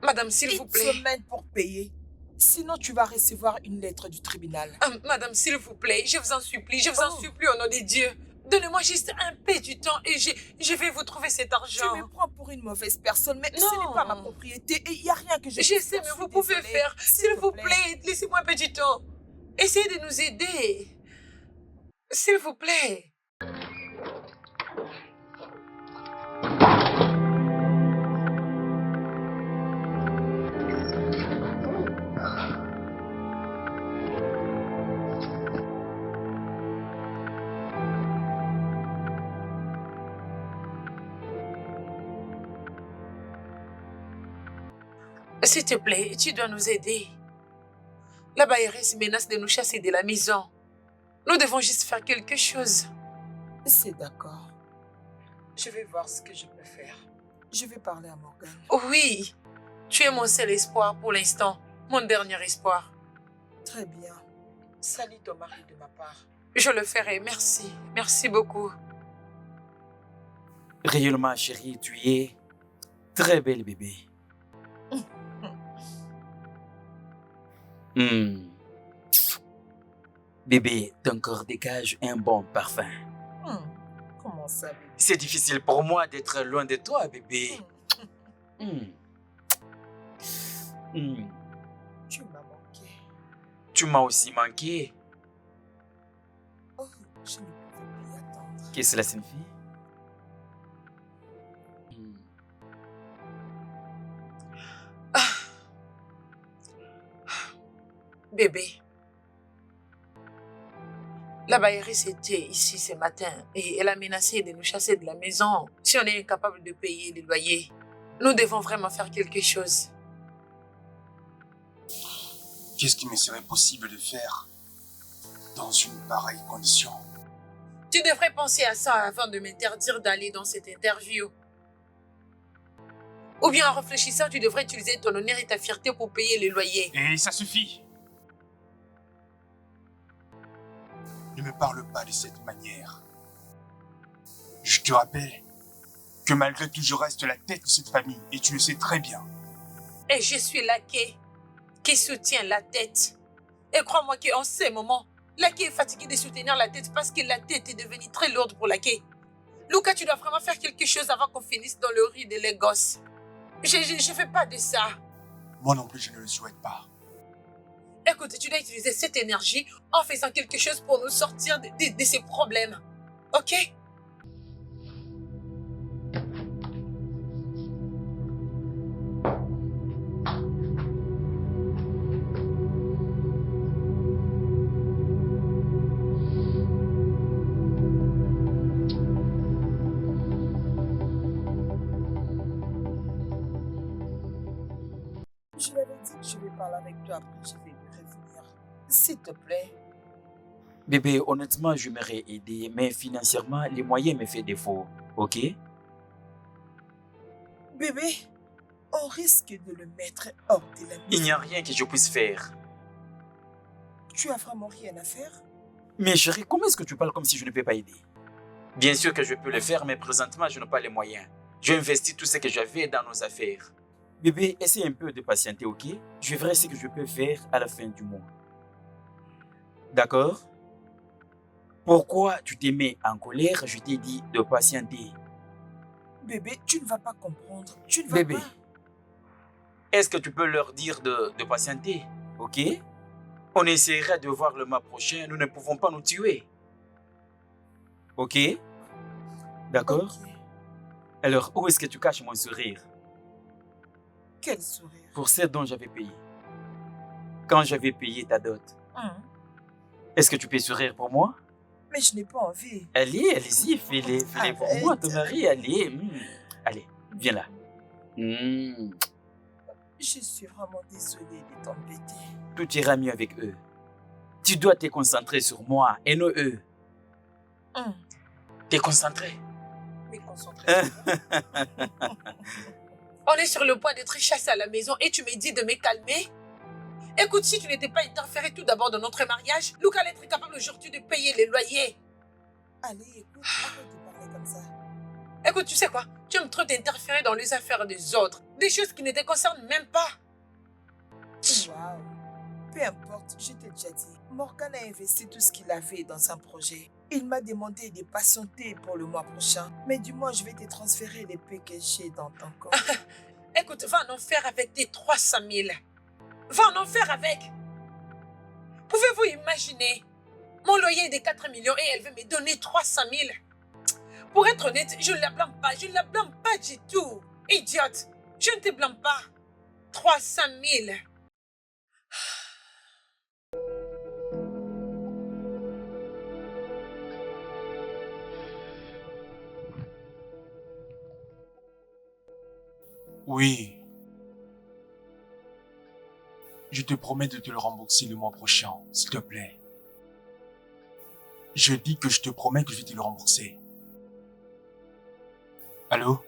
Madame, s'il vous plaît. Une semaine pour payer. Sinon, tu vas recevoir une lettre du tribunal. Madame, s'il vous plaît, je vous en supplie, je vous en supplie au nom de Dieu. Donnez-moi juste un peu du temps et je vais vous trouver cet argent. Tu me prends pour une mauvaise personne, mais Non. ce n'est pas ma propriété et il n'y a rien que je Je sais, mais vous pouvez faire. S'il vous plaît, laissez-moi un peu du temps. Essayez de nous aider. S'il vous plaît. S'il te plaît, tu dois nous aider. La bailleresse menace de nous chasser de la maison. Nous devons juste faire quelque chose. C'est d'accord. Je vais voir ce que je peux faire. Je vais parler à Morgan. Oui, tu es mon seul espoir pour l'instant. Mon dernier espoir. Très bien. Salut ton mari de ma part. Je le ferai, merci. Merci beaucoup. Réellement, chérie, tu es très belle, bébé. Bébé, ton corps dégage un bon parfum. Comment ça, bébé? C'est difficile pour moi d'être loin de toi, bébé. Hmm, Tu m'as manqué. tu m'as aussi manqué. Oh, je ne pouvais plus attendre. Qu'est-ce que cela signifie? Hmm. Bébé, la baillerise était ici ce matin et elle a menacé de nous chasser de la maison si on est incapable de payer les loyers. Nous devons vraiment faire quelque chose. Qu'est-ce qui me serait possible de faire dans une pareille condition? Tu devrais penser à ça avant de m'interdire d'aller dans cette interview. Ou bien en réfléchissant, tu devrais utiliser ton honneur et ta fierté pour payer les loyers. Et ça suffit. Ne me parle pas de cette manière. Je te rappelle que malgré tout, je reste la tête de cette famille et tu le sais très bien. Et je suis Laké qui soutient la tête. Et crois-moi qu'en ces moments, Laké est fatigué de soutenir la tête parce que la tête est devenue très lourde pour Laké. Luca, tu dois vraiment faire quelque chose avant qu'on finisse dans le riz de Lagos. Je fais pas de ça. Moi non plus, je ne le souhaite pas. Écoute, tu dois utiliser cette énergie en faisant quelque chose pour nous sortir de ces problèmes. Ok? Je lui avais dit que je vais parler avec toi après, je vais lui revenir. S'il te plaît. Bébé, honnêtement, je m'aurais aidé, mais financièrement, les moyens me font défaut. Ok? Bébé, on risque de le mettre hors de la maison. Il n'y a rien que je puisse faire. Tu as vraiment rien à faire? Mais chérie, comment est-ce que tu parles comme si je ne peux pas aider? Bien sûr que je peux le faire, mais présentement, je n'ai pas les moyens. Je investis tout ce que j'avais dans nos affaires. Bébé, essaie un peu de patienter, ok? Je verrai ce que je peux faire à la fin du mois. D'accord? Pourquoi tu te mets en colère? Je t'ai dit de patienter. Bébé, tu ne vas pas comprendre. Tu ne vas Bébé, pas. est-ce que tu peux leur dire de patienter? Ok? On essaiera de voir le mois prochain. Nous ne pouvons pas nous tuer. Ok? D'accord? Ok. Alors, où est-ce que tu caches mon sourire? Quel sourire. Pour ce dont j'avais payé. Quand j'avais payé ta dot. Est-ce que tu peux sourire pour moi? Mais je n'ai pas envie. Allez-y, fais-les pour moi, ton mari, allez. Allez, viens là. Je suis vraiment désolée de t'embêter. Tout ira mieux avec eux. Tu dois te concentrer sur moi et non eux. T'es concentré? Mais concentre-toi. On est sur le point d'être chassé à la maison et tu me dis de me calmer? Écoute, si tu n'étais pas interféré tout d'abord dans notre mariage, Luca allait être capable aujourd'hui de payer les loyers. Allez, écoute, arrête de parler comme ça. Écoute, tu sais quoi? Tu aimes trop t'interférer dans les affaires des autres. Des choses qui ne te concernent même pas. Waouh. Peu importe, je t'ai déjà dit. Morgan a investi tout ce qu'il avait dans un projet. Il m'a demandé de patienter pour le mois prochain. Mais du moins, je vais te transférer les paix que j'ai dans ton compte. Écoute, va en enfer avec tes 300 000. Va en enfer avec. Pouvez-vous imaginer? Mon loyer est de 4 millions et elle veut me donner 300 000. Pour être honnête, je ne la blâme pas. Je ne la blâme pas du tout. Idiote, je ne te blâme pas. 300 000. Oui. Je te promets de te le rembourser le mois prochain, s'il te plaît. Je dis que je te promets que je vais te le rembourser. Allô?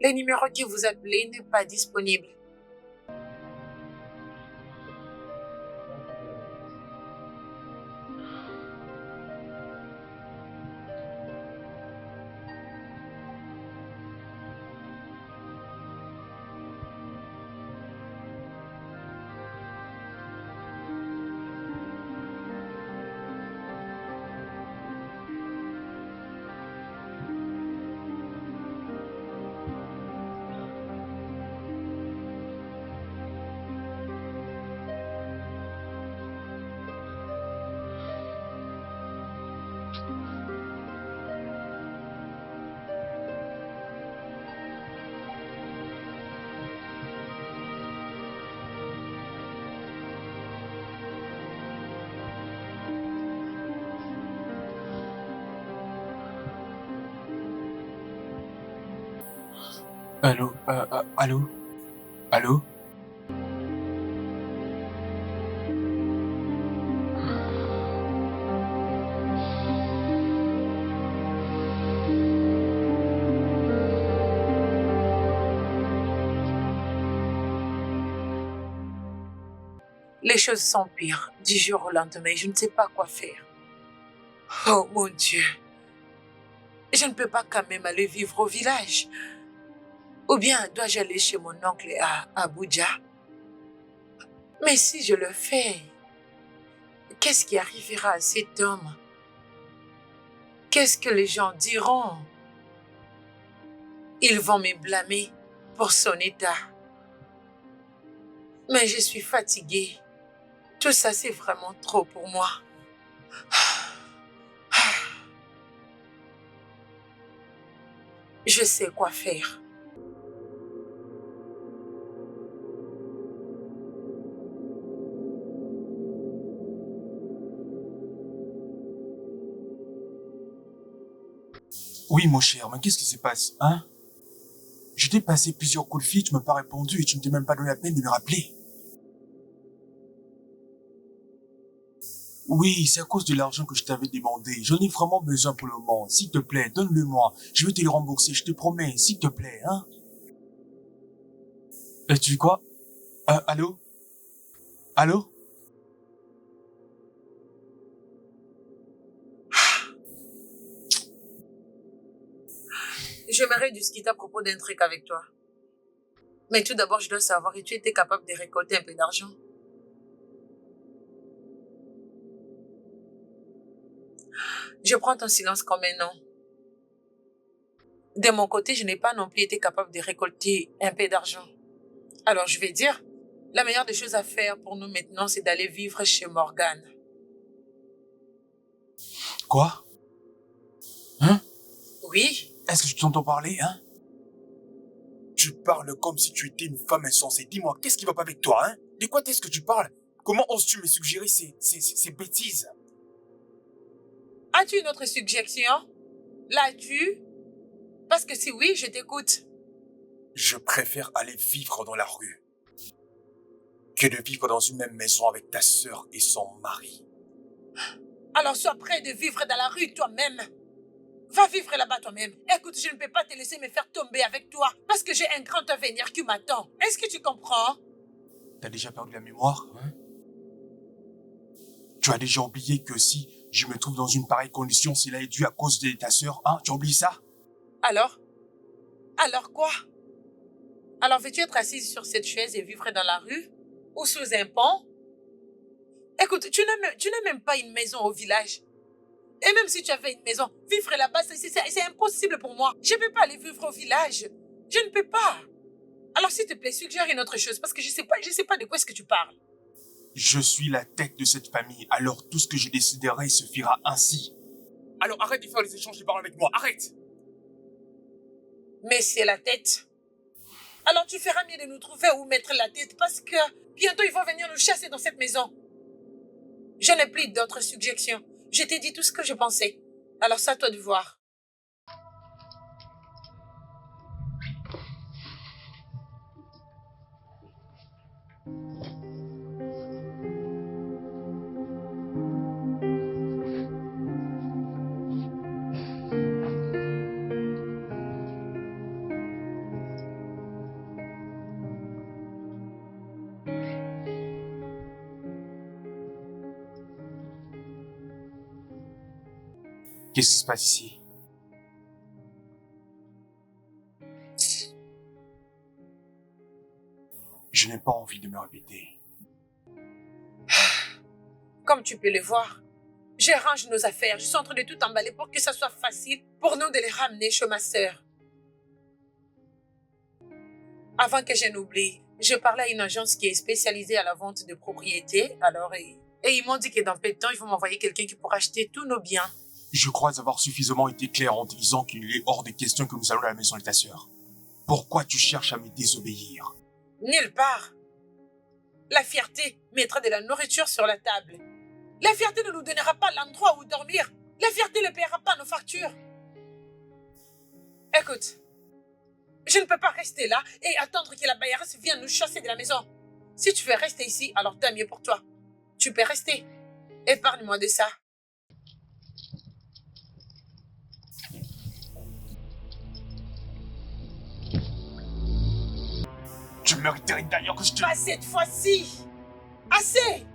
Le numéro qui vous appelez n'est pas disponible. Allô? Allô? Allô? Les choses s'empirent du jour au lendemain. Je ne sais pas quoi faire. Oh mon Dieu. Je ne peux pas quand même aller vivre au village. Ou bien dois-je aller chez mon oncle à Abuja? Mais si je le fais, qu'est-ce qui arrivera à cet homme? Qu'est-ce que les gens diront? Ils vont me blâmer pour son état. Mais je suis fatiguée. Tout ça, c'est vraiment trop pour moi. Je sais quoi faire. Oui, mon cher, mais qu'est-ce qui se passe, hein? Je t'ai passé plusieurs coups de fil, tu m'as pas répondu et tu ne t'es même pas donné la peine de me rappeler. Oui, c'est à cause de l'argent que je t'avais demandé. J'en ai vraiment besoin pour le moment. S'il te plaît, donne-le-moi. Je vais te le rembourser, je te promets. S'il te plaît, hein? Et tu dis quoi? Allô? Allô? J'aimerais discuter à propos d'un truc avec toi. Mais tout d'abord, je dois savoir, et tu étais capable de récolter un peu d'argent? Je prends ton silence comme un non. De mon côté, je n'ai pas non plus été capable de récolter un peu d'argent. Alors, je vais dire, la meilleure des choses à faire pour nous maintenant, c'est d'aller vivre chez Morgane. Quoi? Hein? Oui, Est-ce que tu t'entends parler, hein? Tu parles comme si tu étais une femme insensée. Dis-moi, qu'est-ce qui va pas avec toi, hein? De quoi est-ce que tu parles? Comment oses-tu me suggérer ces bêtises? as-tu une autre suggestion? L'as-tu? Parce que si oui, je t'écoute. Je préfère aller vivre dans la rue que de vivre dans une même maison avec ta sœur et son mari. Alors sois prêt de vivre dans la rue toi-même. Va vivre là-bas toi-même. Écoute, je ne peux pas te laisser me faire tomber avec toi parce que j'ai un grand avenir qui m'attend. Est-ce que tu comprends? T'as déjà perdu la mémoire, hein? Tu as déjà oublié que si je me trouve dans une pareille condition, cela est dû à cause de ta sœur, hein? Tu as oublié ça? Alors? Alors quoi? Alors veux-tu être assise sur cette chaise et vivre dans la rue? Ou sous un pont? Écoute, tu n'as même pas une maison au village. Et même si tu avais une maison, vivre là-bas, c'est impossible pour moi. Je ne peux pas aller vivre au village. Je ne peux pas. Alors s'il te plaît, suggère une autre chose parce que je sais pas de quoi est-ce que tu parles. Je suis la tête de cette famille, alors tout ce que je déciderai se fera ainsi. Alors arrête de faire les échanges de paroles avec moi, arrête! Mais c'est la tête. Alors tu feras mieux de nous trouver où mettre la tête parce que bientôt ils vont venir nous chasser dans cette maison. Je n'ai plus d'autres suggestions. Je t'ai dit tout ce que je pensais. Alors c'est à toi de voir. Qu'est-ce qui se passe ici? Je n'ai pas envie de me répéter. Comme tu peux le voir, je range nos affaires. Je suis en train de tout emballer pour que ça soit facile pour nous de les ramener chez ma sœur. Avant que je n'oublie, je parlais à une agence qui est spécialisée à la vente de propriétés. Alors, et ils m'ont dit que dans peu de temps, ils vont m'envoyer quelqu'un qui pourra acheter tous nos biens. Je crois avoir suffisamment été clair en te disant qu'il est hors de question que nous allons à la maison de ta sœur. Pourquoi tu cherches à me désobéir? Nulle part. La fierté mettra de la nourriture sur la table. La fierté ne nous donnera pas l'endroit où dormir. La fierté ne paiera pas nos factures. Écoute, Je ne peux pas rester là et attendre que la baillaresse vienne nous chasser de la maison. Si tu veux rester ici, alors tant mieux pour toi. Tu peux rester. Épargne-moi de ça. Tu mériterais d'ailleurs que je te... Pas cette fois-ci. Assez.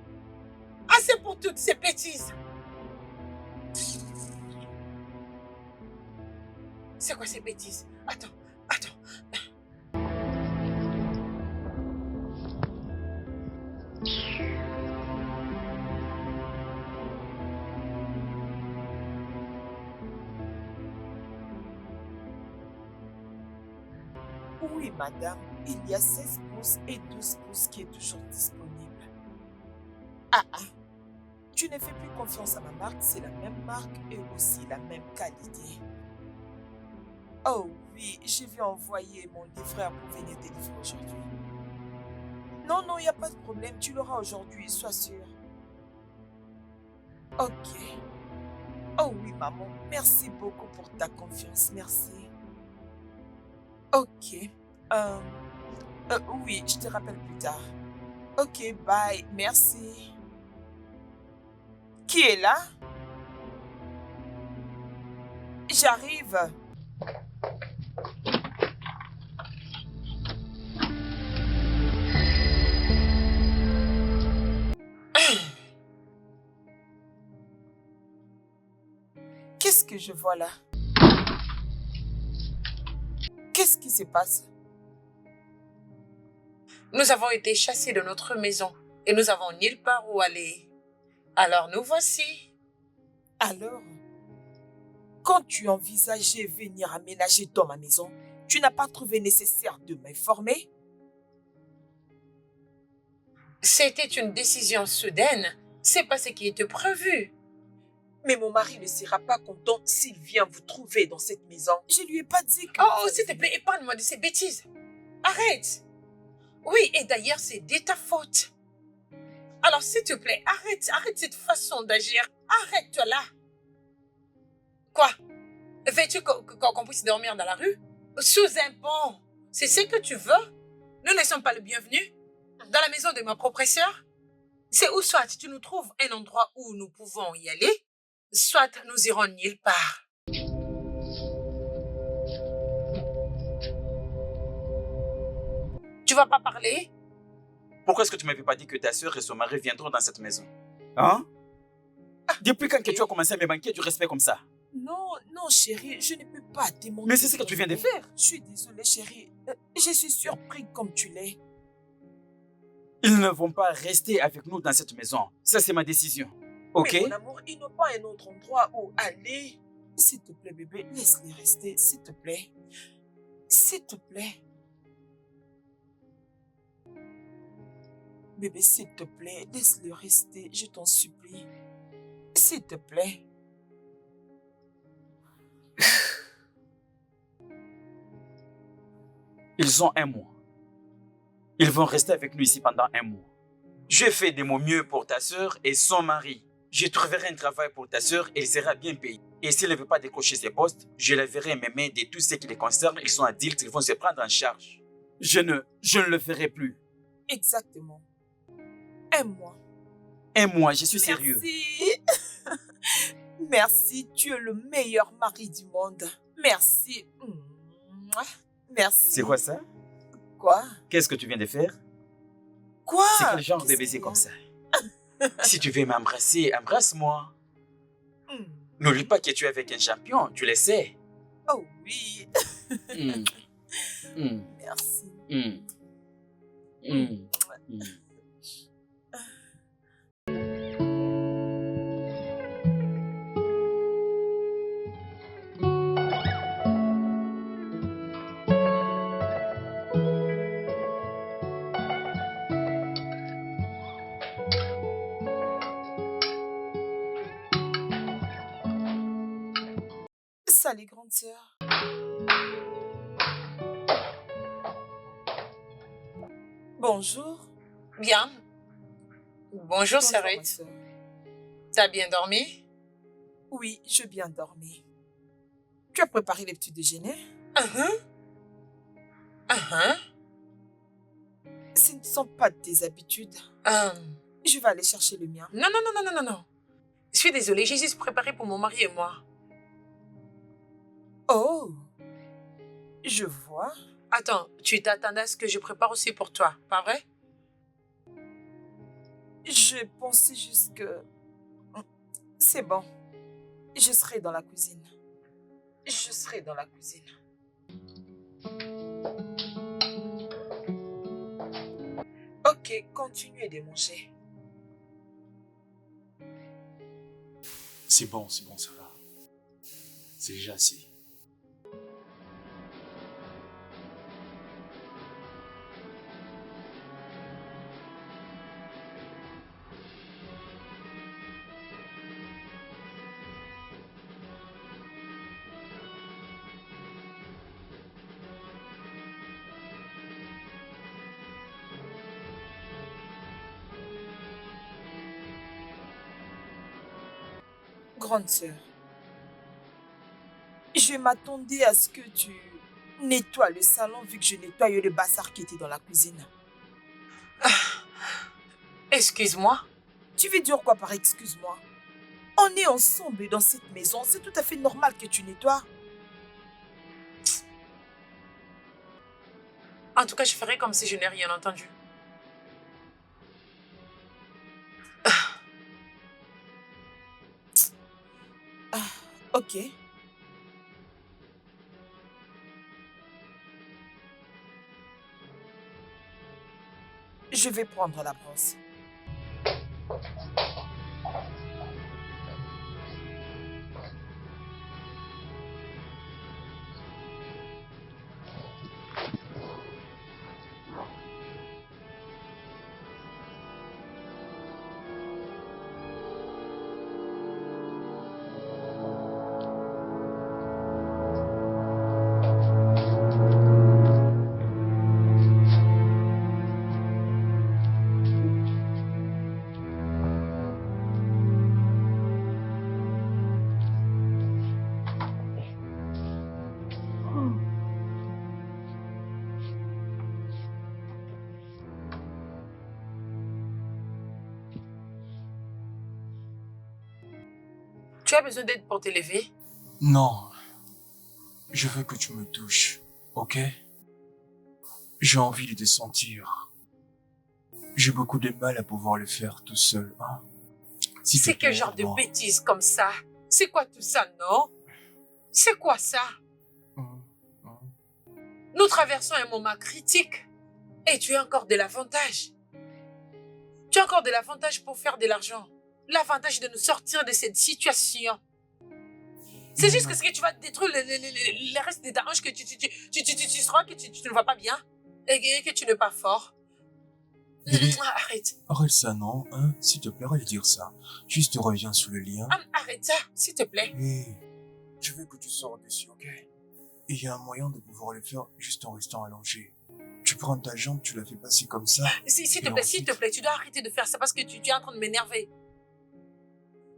Assez pour toutes ces bêtises. C'est quoi ces bêtises? Attends. Oui, madame, il y a 16 pouces et 12 pouces qui est toujours disponible. Ah, tu ne fais plus confiance à ma marque, c'est la même marque et aussi la même qualité. Oh oui, je vais envoyer mon livreur pour venir te livrer aujourd'hui. Non, il n'y a pas de problème, tu l'auras aujourd'hui, sois sûr. Ok. Oh oui, maman, merci beaucoup pour ta confiance, merci. Ok. Oui, je te rappelle plus tard. Ok, bye, merci. Qui est là? J'arrive. Qu'est-ce que je vois là? Qu'est-ce qui se passe? Nous avons été chassés de notre maison et nous avons nulle part où aller. Alors nous voici. Alors, quand tu envisageais venir aménager dans ma maison, tu n'as pas trouvé nécessaire de m'informer? C'était une décision soudaine. C'est pas ce qui était prévu. Mais mon mari ne sera pas content s'il vient vous trouver dans cette maison. Je lui ai pas dit que... Oh, s'il te plaît, épargne-moi de ces bêtises. Arrête. Oui, et d'ailleurs, c'est de ta faute. Alors, s'il te plaît, arrête cette façon d'agir. Arrête-toi là. Quoi? Veux-tu qu'on puisse dormir dans la rue? Sous un pont? C'est ce que tu veux? Nous ne sommes pas le bienvenu dans la maison de ma propre sœur? C'est où soit tu nous trouves un endroit où nous pouvons y aller, soit nous irons nulle part. Tu vas pas parler? Pourquoi est-ce que tu ne m'avais pas dit que ta sœur et son mari viendront dans cette maison? Hein? Depuis quand que tu as commencé à me manquer du respect comme ça? Non, chérie, je ne peux pas te mentir. Mais c'est ce que tu viens de faire. Je suis désolée, chérie. Je suis surpris comme tu l'es. Ils ne vont pas rester avec nous dans cette maison. Ça, c'est ma décision. Ok? Mais mon amour, ils n'ont pas un autre endroit où aller. S'il te plaît, bébé, laisse-les rester, s'il te plaît. S'il te plaît. Bébé, s'il te plaît, laisse-le rester, je t'en supplie. S'il te plaît. Ils ont un mois. Ils vont rester avec nous ici pendant un mois. Je fais de mon mieux pour ta sœur et son mari. Je trouverai un travail pour ta sœur et il sera bien payé. Et s'il ne veut pas décrocher ses postes, je laverai mes mains de tout ce qui les concerne. Ils sont adultes, ils vont se prendre en charge. Je ne le ferai plus. Exactement. Un mois. Un mois, je suis sérieux. Merci. Merci, tu es le meilleur mari du monde. Merci. Merci. C'est quoi ça? Quoi? Qu'est-ce que tu viens de faire? Quoi? C'est quel genre de Qu'est-ce baiser qu'il y a? comme ça? Si tu veux m'embrasser, embrasse-moi. Hmm. N'oublie pas que tu es avec un champion, tu le sais. Oh oui. Mm. Mm. Merci. Mm. Mm. Mm. Salut, grande sœur. Bonjour. Bien. Bonjour, Bonjour, ma Sarette. sœur. T'as bien dormi? Oui, je bien dormi. Tu as préparé les petits déjeuners? Hein? Ce ne sont pas tes habitudes. Je vais aller chercher le mien. Non, non, non, non, non, non, non. Je suis désolée, j'ai juste préparé pour mon mari et moi. Oh, je vois. Attends, tu t'attendais à ce que je prépare aussi pour toi, pas vrai? Je pensais juste que... C'est bon. Je serai dans la cuisine. Je serai dans la cuisine. Ok, continuez de manger. C'est bon, ça va. C'est déjà assez. Grande sœur, je m'attendais à ce que tu nettoies le salon vu que je nettoie le bazar qui était dans la cuisine. Excuse-moi. Tu veux dire quoi par excuse-moi? On est ensemble dans cette maison, c'est tout à fait normal que tu nettoies. En tout cas, je ferai comme si je n'ai rien entendu. Ok. Je vais prendre la brosse. Tu as besoin d'aide pour t'élever? Non. Je veux que tu me touches, ok? J'ai envie de te sentir. J'ai beaucoup de mal à pouvoir le faire tout seul, hein? S'il te C'est quel plaît, genre de moi. bêtises comme ça? C'est quoi tout ça, non? C'est quoi ça? Nous traversons un moment critique et tu as encore de l'avantage. Tu as encore de l'avantage pour faire de l'argent. L'avantage de nous sortir de cette situation. C'est juste que ce que tu vas détruire le reste de ta hanche, que tu seras que tu ne vas pas bien et que tu n'es pas fort. Bébé. Arrête. Arrête ça, non? Hein? S'il te plaît, arrête de dire ça. Juste reviens sur le lien. Arrête ça, s'il te plaît. Hé, je veux que tu sors dessus, ok? Et il y a un moyen de pouvoir le faire juste en restant allongé. Tu prends ta jambe, tu la fais passer comme ça. S'il te Et plaît, ensuite- s'il te plaît, tu dois arrêter de faire ça parce que tu es en train de m'énerver.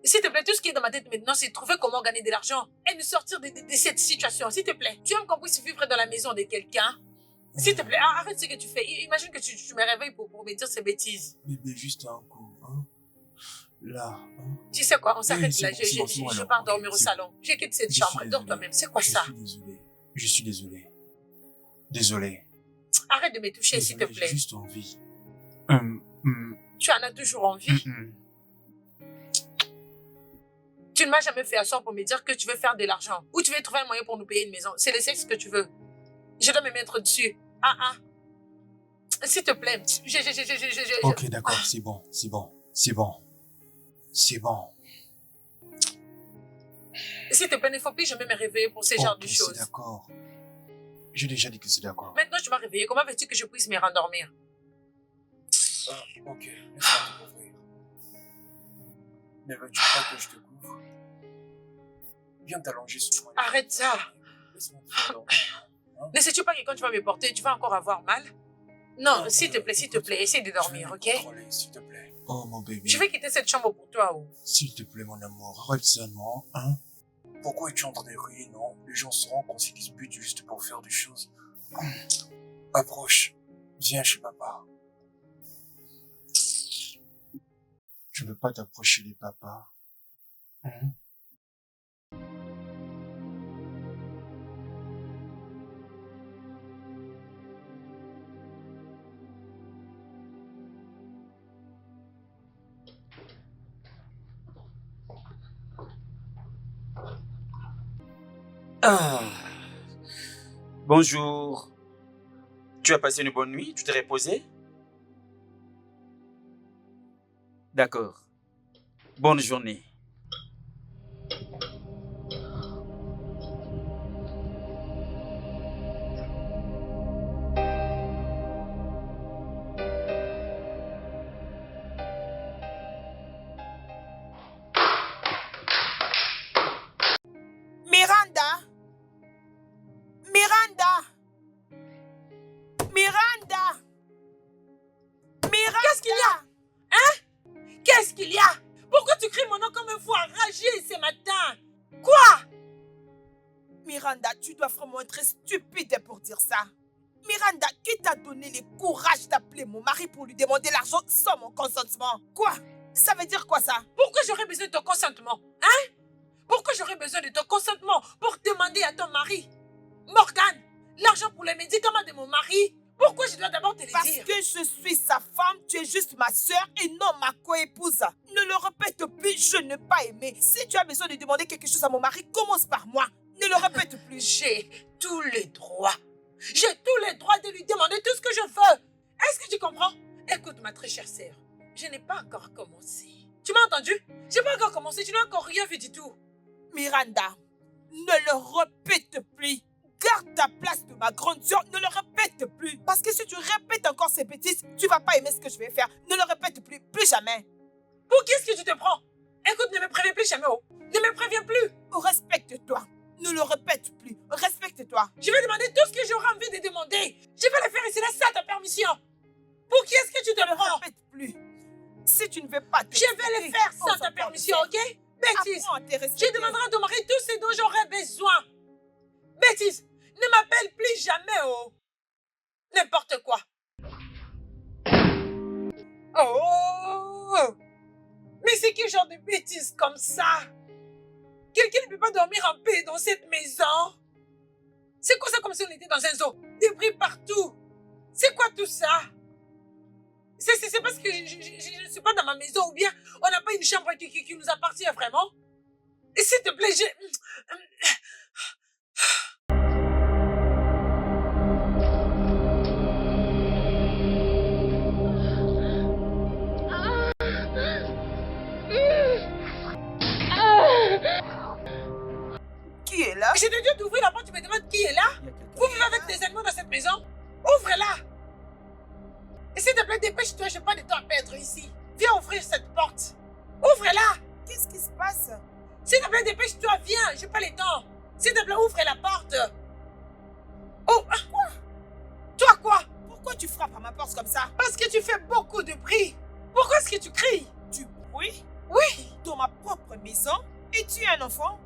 S'il te plaît, tout ce qui est dans ma tête maintenant, c'est de trouver comment gagner de l'argent et nous sortir de cette situation. S'il te plaît, tu aimes qu'on puisse vivre dans la maison de quelqu'un? S'il te plaît, arrête ce que tu fais. Imagine que tu me réveilles pour me dire ces bêtises. Bébé, juste un coup, hein? Là, hein? Tu sais quoi, on s'arrête c'est là. bon, c'est bon, c'est bon, Je alors. pars dormir au C'est salon. J'ai quitté cette Je chambre. suis Dors désolé. toi-même. C'est quoi ça? Je suis désolé. Je suis désolé. Désolé. Arrête de me toucher, s'il te Désolé, plaît. j'ai juste envie. Tu en as toujours envie. Tu ne m'as jamais fait asseoir pour me dire que tu veux faire de l'argent ou tu veux trouver un moyen pour nous payer une maison. C'est le sexe que tu veux. Je dois me mettre dessus. S'il te plaît. Ok, d'accord, c'est bon, c'est bon, c'est bon. C'est bon. S'il te plaît, il ne faut plus jamais me réveiller pour ce genre de Ok, c'est choses. d'accord. J'ai déjà dit que c'est d'accord. Maintenant, tu m'as réveillé. Comment veux-tu que je puisse me rendormir? Ah, ok, laisse-moi te couvrir. Ne veux-tu pas que je te couvre? Viens t'allonger sur moi. Arrête ça. Laisse-moi te faire dormir. Ne sais-tu pas que quand tu vas me porter, tu vas encore avoir mal? Non, Non, s'il te plaît, essaye de dormir, Je vais ok? me contrôler, s'il te plaît. Oh, mon bébé. Je vais quitter cette chambre pour toi. Oh. S'il te plaît, mon amour, arrête ça, non? Hein? Pourquoi es-tu en train de rire, non? Les gens sauront qu'on se dispute juste pour faire des choses. Approche. Viens chez papa. Je ne veux pas t'approcher de papa. Hein? Ah, bonjour. Tu as passé une bonne nuit? Tu t'es reposé? D'accord. Bonne journée. Miranda! Miranda! Miranda! Miranda! Qu'est-ce qu'il y a? Hein? Qu'est-ce qu'il y a? Pourquoi tu cries mon nom comme un fou enragé ce matin? Quoi? Miranda, tu dois vraiment être stupide pour dire ça. Miranda, qui t'a donné le courage d'appeler mon mari pour lui demander l'argent sans mon consentement? Quoi? Ça veut dire quoi ça? Pourquoi j'aurais besoin de ton consentement? Hein? Pourquoi j'aurais besoin de ton consentement pour demander à ton mari? Morgane, l'argent pour les médicaments de mon mari, pourquoi je dois d'abord te le Parce dire? que je suis sa femme, tu es juste ma soeur et non ma coépouse. Ne le répète plus, je n'ai pas aimé. Si tu as besoin de demander quelque chose à mon mari, commence par moi. Ne le répète plus. J'ai tous les droits. J'ai tous les droits de lui demander tout ce que je veux. Est-ce que tu comprends? Écoute, ma très chère sœur, je n'ai pas encore commencé. Tu m'as entendu? J'ai pas encore commencé, tu n'as encore rien vu du tout. Miranda, ne le répète plus. Garde ta place de ma grande soeur, ne le répète plus. Parce que si tu répètes encore ces bêtises, tu vas pas aimer ce que je vais faire. Ne le répète plus, plus jamais. Pour qui est-ce que tu te prends? Écoute, ne me préviens plus jamais, oh. Ne me préviens plus. Respecte-toi. Ne le répète plus. Respecte-toi. Je vais demander tout ce que j'aurai envie de demander. Je vais le faire et c'est là ça ta permission. Pour qui est-ce que tu te Ne le prends? répète plus. Si tu ne veux pas te Je vais le faire sans ta permission, ok? Bêtise. Apprends à te respecter. Je demanderai à ton mari tout ce dont j'aurai besoin. Bêtise. Ne m'appelle plus jamais, oh. N'importe quoi. Oh. Mais c'est quel genre de bêtises comme ça? Quelqu'un ne peut pas dormir en paix dans cette maison? C'est quoi ça comme si on était dans un zoo? Débris partout. C'est quoi tout ça? C'est parce que je ne suis pas dans ma maison ou bien on n'a pas une chambre qui nous appartient vraiment? Et s'il te plaît, Qui est là? je te dis d'ouvrir la porte, tu me demandes qui est là? Il y a quelqu'un. Vous vivez avec des animaux dans cette maison? Ouvre-la! Et s'il te plaît, dépêche-toi, je n'ai pas de temps à perdre ici. Viens ouvrir cette porte. Ouvre-la! Qu'est-ce qui se passe? S'il te plaît, dépêche-toi, viens, j'ai pas le temps. S'il te plaît, ouvre la porte. Oh, quoi? Toi quoi? Pourquoi tu frappes à ma porte comme ça? Parce que tu fais beaucoup de bruit. Pourquoi est-ce que tu cries? Du bruit? Oui. Dans ma propre maison? Et tu es un enfant?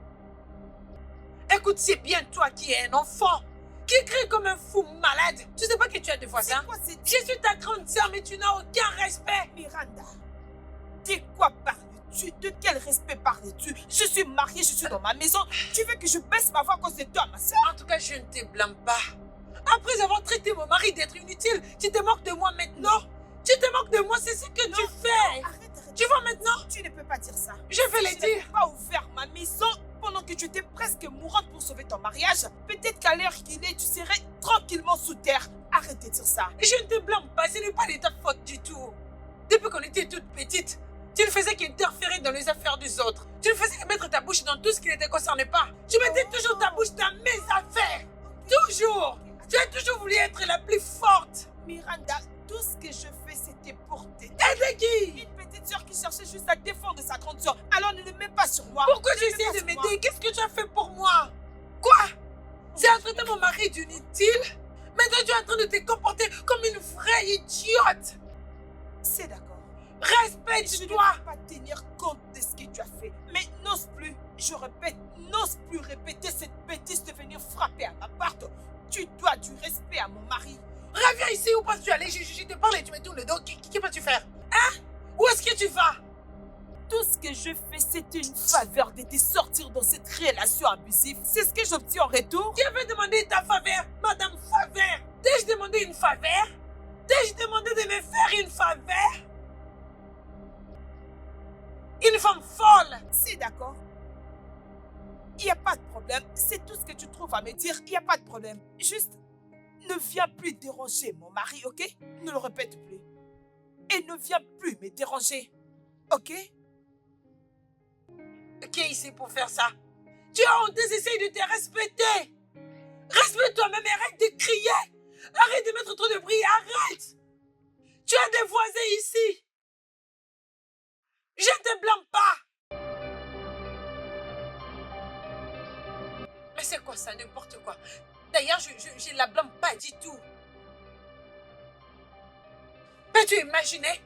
Écoute, c'est bien toi qui es un enfant, qui crie comme un fou malade. Tu sais pas que tu as des voisins? C'est quoi cette... Je suis ta grande sœur, mais tu n'as aucun respect. Miranda, de quoi parles-tu? De quel respect parles-tu? Je suis mariée, je suis dans ma maison. Tu veux que je baisse ma voix à cause de toi, ma soeur? En tout cas, je ne te blâme pas. Après avoir traité mon mari d'être inutile, tu te moques de moi maintenant? Tu te moques de moi, c'est ce que tu fais. Arrête. Tu vois maintenant? Tu ne peux pas dire ça. Je vais le Si dire. je n'avais pas ouvert ma maison pendant que tu étais presque mourante pour sauver ton mariage, peut-être qu'à l'heure qu'il est, tu serais tranquillement sous terre. Arrête de dire ça. Je ne te blâme pas, ce n'est pas de ta faute du tout. Depuis qu'on était toute petite, tu ne faisais qu'interférer dans les affaires des autres. Tu ne faisais que mettre ta bouche dans tout ce qui ne te concernait pas. Tu mettais toujours ta bouche dans mes affaires. Toujours. Tu as toujours voulu être la plus forte. Miranda, tout ce que je fais, c'était pour t'aider. Aider qui? Une petite soeur qui cherchait juste à défendre sa grande soeur. Alors ne le mets pas sur moi. Pourquoi Ne tu le mets essaies pas de sur moi. m'aider? Qu'est-ce que tu as fait pour moi? Quoi? C'est à traiter mon mari d'inutile? Maintenant tu es en train de te comporter comme une vraie idiote. C'est d'accord. Je ne Respecte-toi. peux pas tenir compte de ce que tu as fait. Mais n'ose plus, je répète, n'ose plus répéter cette bêtise de venir frapper à ma porte. Tu dois du respect à mon mari. Reviens ici, où penses-tu aller? Je te parle et tu me tournes le dos. Qu'est-ce que peux-tu faire? Hein? Où est-ce que tu vas? Tout ce que je fais, c'est une faveur de te sortir dans cette relation abusive. C'est ce que j'obtiens en retour. Qui avait demandé ta faveur, Madame Faveur? T'ai-je demandé une faveur? T'ai-je demandé de me faire une faveur? Une femme folle! C'est d'accord. Il n'y a pas de problème. C'est tout ce que tu trouves à me dire. Il n'y a pas de problème. Juste, ne viens plus déranger mon mari, ok? Ne le répète plus. Et ne viens plus me déranger, ok? Qui est ici pour faire ça? Tu as honte, essaye de te respecter! Respecte-toi même, arrête de crier! Arrête de mettre trop de bruit, arrête! Tu as des voisins ici! Je ne te blâme pas! Mais c'est quoi ça, n'importe quoi? D'ailleurs, je ne la blâme pas du tout. Peux-tu imaginer?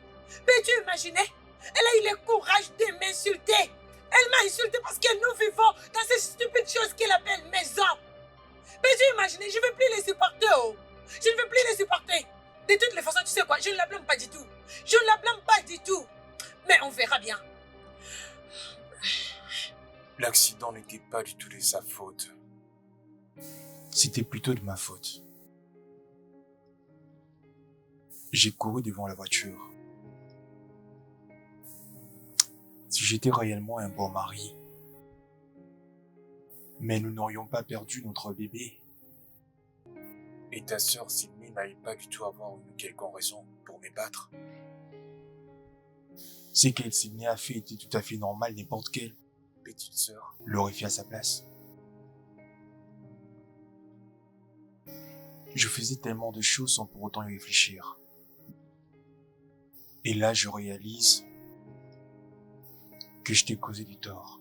Peux-tu imaginer? Elle a eu le courage de m'insulter. Elle m'a insulté parce que nous vivons dans cette stupide chose qu'elle appelle maison. Peux-tu imaginer? Je ne veux plus les supporter. Oh. Je ne veux plus les supporter. De toutes les façons, tu sais quoi? Je ne la blâme pas du tout. Je ne la blâme pas du tout. Mais on verra bien. L'accident n'était pas du tout de sa faute. C'était plutôt de ma faute. J'ai couru devant la voiture. Si j'étais réellement un bon mari, mais nous n'aurions pas perdu notre bébé. Et ta sœur Sydney n'allait pas du tout avoir une quelconque raison pour me battre. Ce qu'elle Sydney a fait était tout à fait normal, n'importe quelle petite sœur l'aurait fait à sa place. Je faisais tellement de choses sans pour autant y réfléchir. Et là, je réalise que je t'ai causé du tort.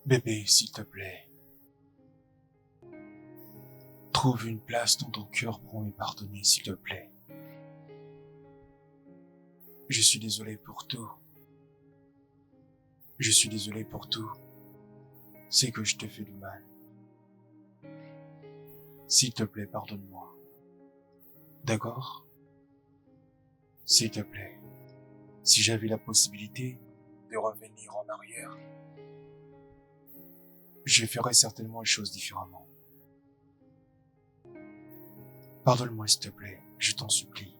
Bébé, s'il te plaît, trouve une place dans ton cœur pour me pardonner, s'il te plaît. Je suis désolé pour tout. Je suis désolé pour tout. C'est que je te fais du mal. S'il te plaît, pardonne-moi. D'accord? S'il te plaît, si j'avais la possibilité de revenir en arrière, je ferais certainement les choses différemment. Pardonne-moi, s'il te plaît, je t'en supplie.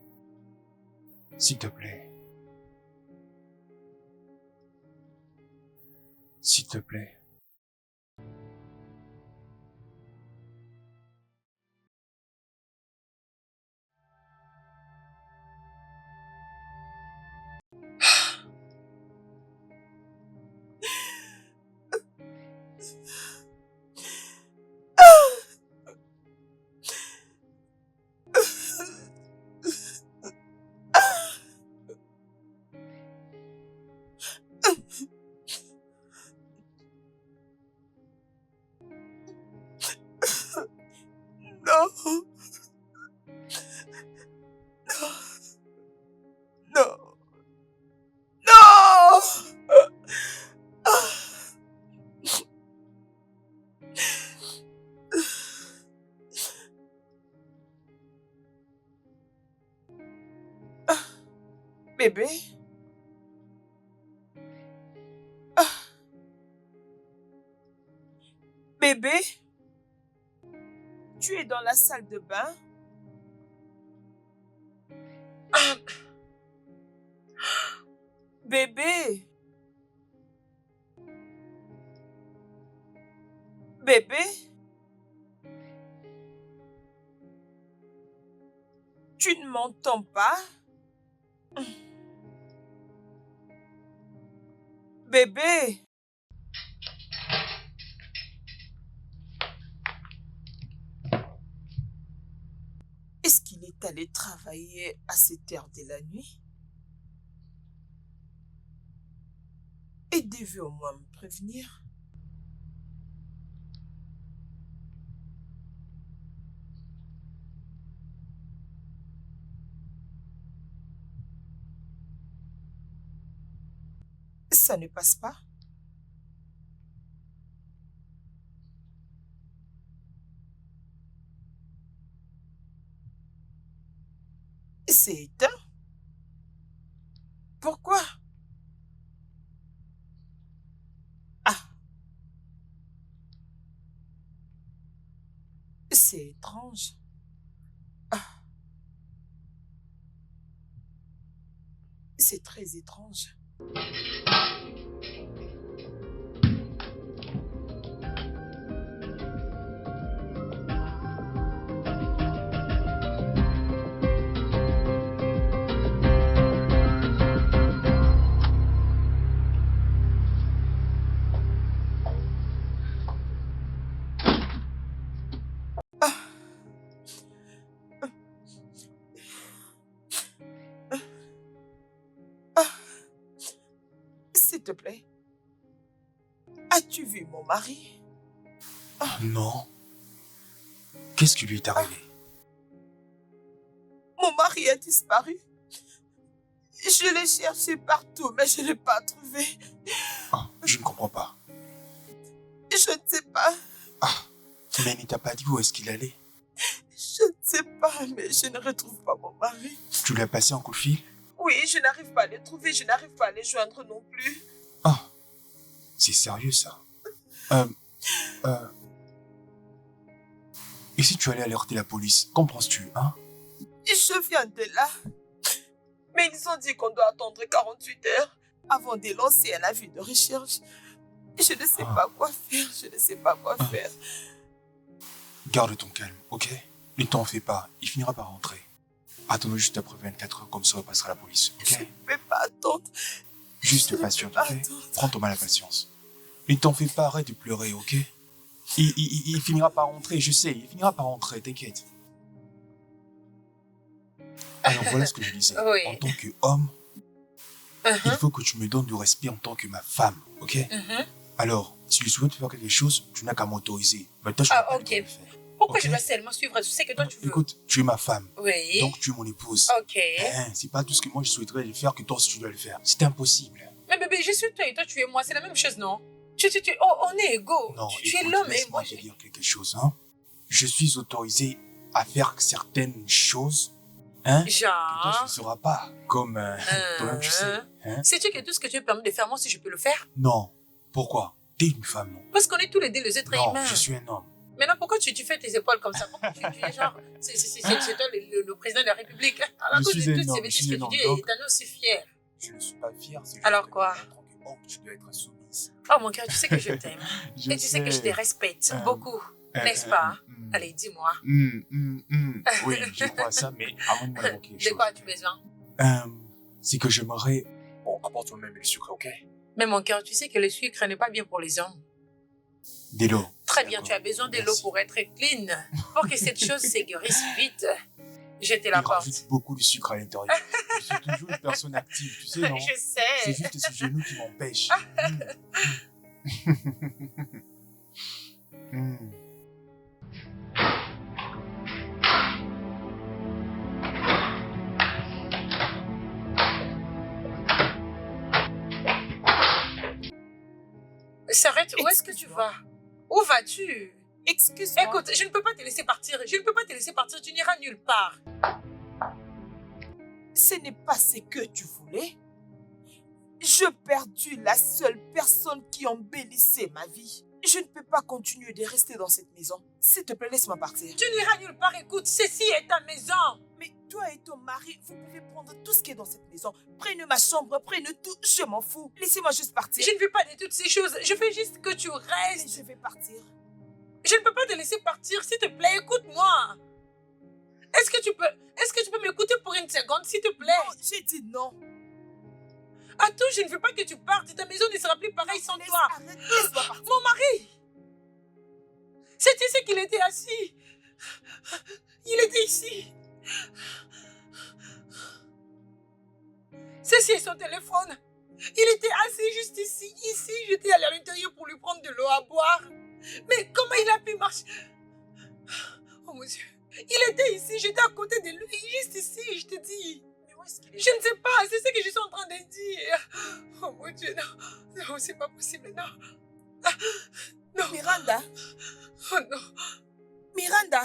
S'il te plaît. S'il te plaît. Non. Non. Non. Bébé. Bébé. Tu es dans la salle de bain? Bébé. Bébé. Tu ne m'entends pas? Bébé. Est-ce qu'il est allé travailler à cette heure de la nuit? Il devait au moins me prévenir. Ça ne passe pas. C'est éteint. Pourquoi? Ah. C'est étrange. Ah. C'est très étrange. S'il te plaît, as-tu vu mon mari? Non. Qu'est-ce qui lui est arrivé? Mon mari a disparu. Je l'ai cherché partout, mais je ne l'ai pas trouvé. Ah, je ne comprends pas. Je ne sais pas. Ah, mais il ne t'a pas dit où est-ce qu'il allait? Je ne sais pas, mais je ne retrouve pas mon mari. Tu lui as passé un coup de fil? Oui, je n'arrive pas à les trouver, je n'arrive pas à les joindre non plus. Ah, c'est sérieux ça. Et si tu allais alerter la police, qu'en penses-tu, hein? Je viens de là. Mais ils ont dit qu'on doit attendre 48 heures avant de lancer un avis de recherche. Je ne sais pas quoi faire, je ne sais pas quoi faire. Garde ton calme, ok? Ne t'en fais pas, il finira par rentrer. Attends-nous juste après 24 heures, comme ça on passera à la police, ok? Je ne peux pas attendre. Juste patiente, ok? Prends ton mal à patience. Ne t'en fais pas, arrête de pleurer, ok? Il finira par rentrer, je sais, il finira par rentrer, t'inquiète. Alors voilà ce que je disais. Oui. En tant qu'homme, il faut que tu me donnes du respect en tant que ma femme, ok? Alors, si tu souhaites faire quelque chose, tu n'as qu'à m'autoriser. Maintenant, je ne peux pas ok. le faire. Pourquoi Ok. je dois seulement suivre tout ce que toi tu veux? Écoute, tu es ma femme, Oui. donc tu es mon épouse. Ok. Hein, c'est pas tout ce que moi je souhaiterais le faire que toi aussi tu dois le faire. C'est impossible. Mais bébé, je suis toi et toi tu es moi, c'est la même chose, non? Oh, on est égaux. Non, Tu es écoute, l'homme et laisse-moi moi te je... dire quelque chose. Hein. Je suis autorisé à faire certaines choses hein, que toi tu ne Genre... sauras pas. Comme toi-même tu sais. Hein. Sais-tu que tout ce que tu me permets de faire, moi aussi je peux le faire? Non. Pourquoi? T'es une femme, non? Parce qu'on est tous les deux les êtres Non, humains. je suis un homme. Maintenant, pourquoi tu fais tes épaules comme ça? Pourquoi tu es genre... C'est toi le président de la République. À Je cause suis de un toutes homme, ces je bêtises suis que un tu homme, dis, donc- et t'en es aussi fier. Je ne suis pas fier. C'est juste Alors que quoi? En tant qu'homme, tu dois être soumise. Oh mon cœur, tu sais que je t'aime. Je Et tu sais que je te respecte beaucoup. N'est-ce pas? Allez, dis-moi. Oui, je crois ça, mais avant de me quelque De chose. quoi as-tu besoin? C'est que j'aimerais... Bon, apporte-moi même le sucre, ok? Mais mon cœur, tu sais que le sucre n'est pas bien pour les hommes. De l'eau. Très bien, tu as besoin de l'eau Merci. pour être clean. Pour que cette chose se guérisse vite. Je te Il l'apporte. rajoute beaucoup de sucre à l'intérieur. Je suis toujours une personne active, tu sais, non? Je C'est sais. juste ce genou qui m'empêche. S'arrête, où est-ce que tu vas? Où vas-tu? Excuse-moi. Écoute, je ne peux pas te laisser partir. Je ne peux pas te laisser partir. Tu n'iras nulle part. Ce n'est pas ce que tu voulais. Je perdu la seule personne qui embellissait ma vie. Je ne peux pas continuer de rester dans cette maison. S'il te plaît, laisse-moi partir. Tu n'iras nulle part. Écoute, ceci est ta maison. Mais toi et ton mari, vous pouvez prendre tout ce qui est dans cette maison. Prenez ma chambre, prenez tout, je m'en fous. Laissez-moi juste partir. Je ne veux pas de toutes ces choses. Je veux juste que tu Mais restes. je vais partir. Je ne peux pas te laisser partir, s'il te plaît. Écoute-moi. Est-ce que tu peux m'écouter pour une seconde, s'il te plaît? Non, j'ai dit non. Attends, je ne veux pas que tu partes. Ta maison ne sera plus pareille sans Laisse- toi. arrête, laisse-moi partir. Mon mari. C'est ici qu'il était assis. Il était ici. Ceci est son téléphone. Il était assis juste ici. Ici, j'étais allée à l'intérieur pour lui prendre de l'eau à boire. Mais comment il a pu marcher? Oh mon Dieu. Il était ici, j'étais à côté de lui, juste ici, je te dis. Mais où est-ce qu'il est? Je ne sais pas, c'est ce que je suis en train de dire. Oh mon Dieu, non. Non, c'est pas possible, non. Ah, non. Miranda, Oh non. Miranda.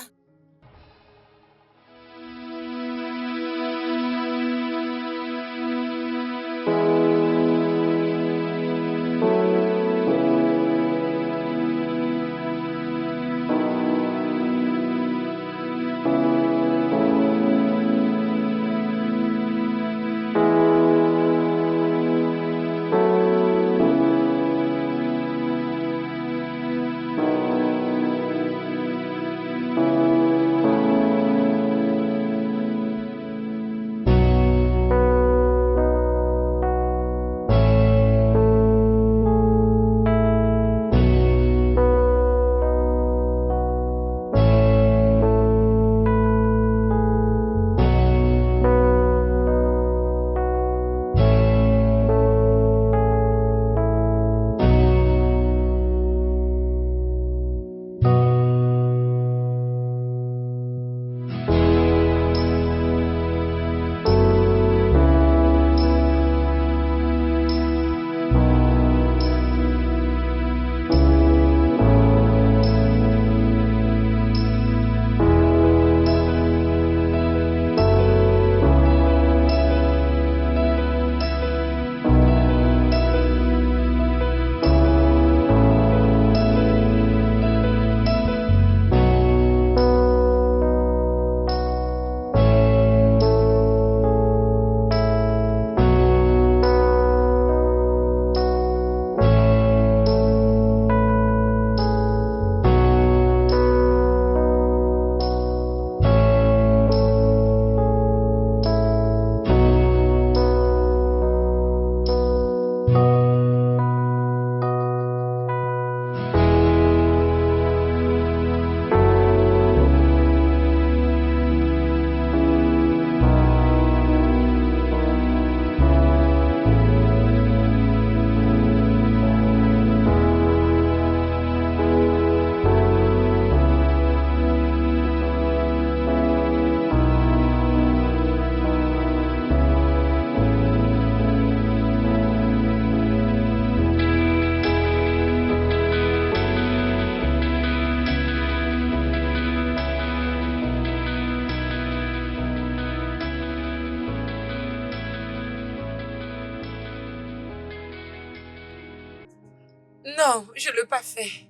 Non, je ne l'ai pas fait.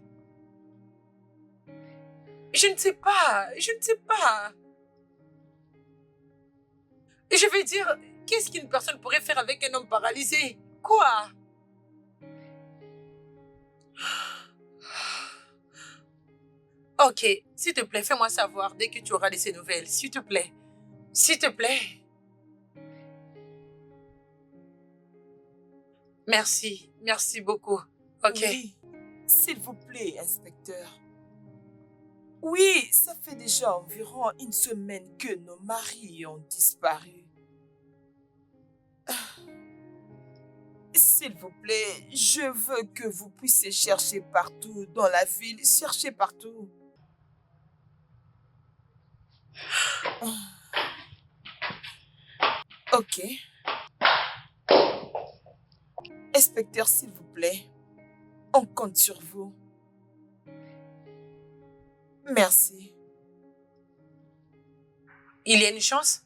Je ne sais pas. Je ne sais pas. Je veux dire, qu'est-ce qu'une personne pourrait faire avec un homme paralysé? Quoi? Ok, s'il te plaît, fais-moi savoir dès que tu auras de ces nouvelles. S'il te plaît. S'il te plaît. Merci. Merci beaucoup. Ok. Oui, s'il vous plaît, inspecteur. Oui, ça fait déjà environ une semaine que nos maris ont disparu. S'il vous plaît, je veux que vous puissiez chercher partout dans la ville. Cherchez partout. Ok. Inspecteur, s'il vous plaît, on compte sur vous. Merci. Il y a une chance?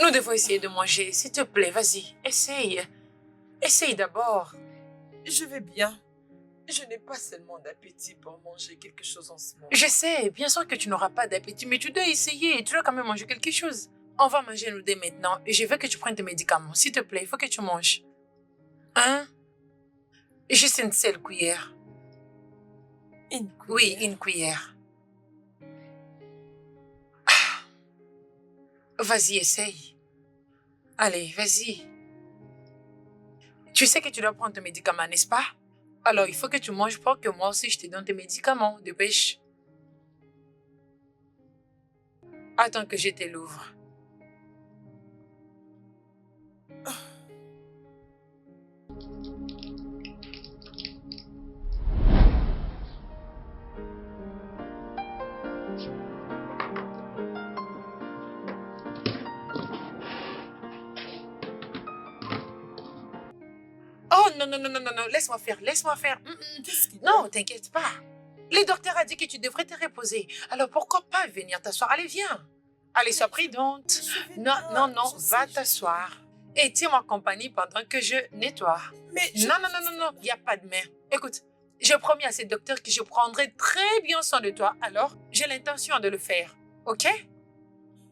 Nous devons essayer de manger. S'il te plaît, vas-y, essaye. Essaye d'abord. Je vais bien. Je n'ai pas seulement d'appétit pour manger quelque chose en ce moment. Je sais, bien sûr que tu n'auras pas d'appétit, mais tu dois essayer. Tu dois quand même manger quelque chose. On va manger nous dès maintenant et je veux que tu prennes tes médicaments. S'il te plaît, il faut que tu manges. Hein? Juste une seule cuillère. Une Oui, cuillère. une cuillère. Ah. Vas-y, essaye. Allez, vas-y. Tu sais que tu dois prendre tes médicaments, n'est-ce pas? Alors, il faut que tu manges pour que moi aussi je te donne tes médicaments. Dépêche. Attends que je te l'ouvre. Oh non, non, non, non, non, non, laisse-moi faire, laisse-moi faire. Qu'est-ce qu'il y a? Non, t'inquiète pas. Le docteur a dit que tu devrais te reposer. Alors pourquoi pas venir t'asseoir? Allez, viens. Allez, sois prudente. Je vais Non, bien, non, non, je sais, va je t'asseoir. Et tiens-moi compagnie pendant que je nettoie. Mais Non, non, non, non, non, il n'y a pas de mais. Écoute, j'ai promis à ce docteur que je prendrai très bien soin de toi. Alors, j'ai l'intention de le faire. OK?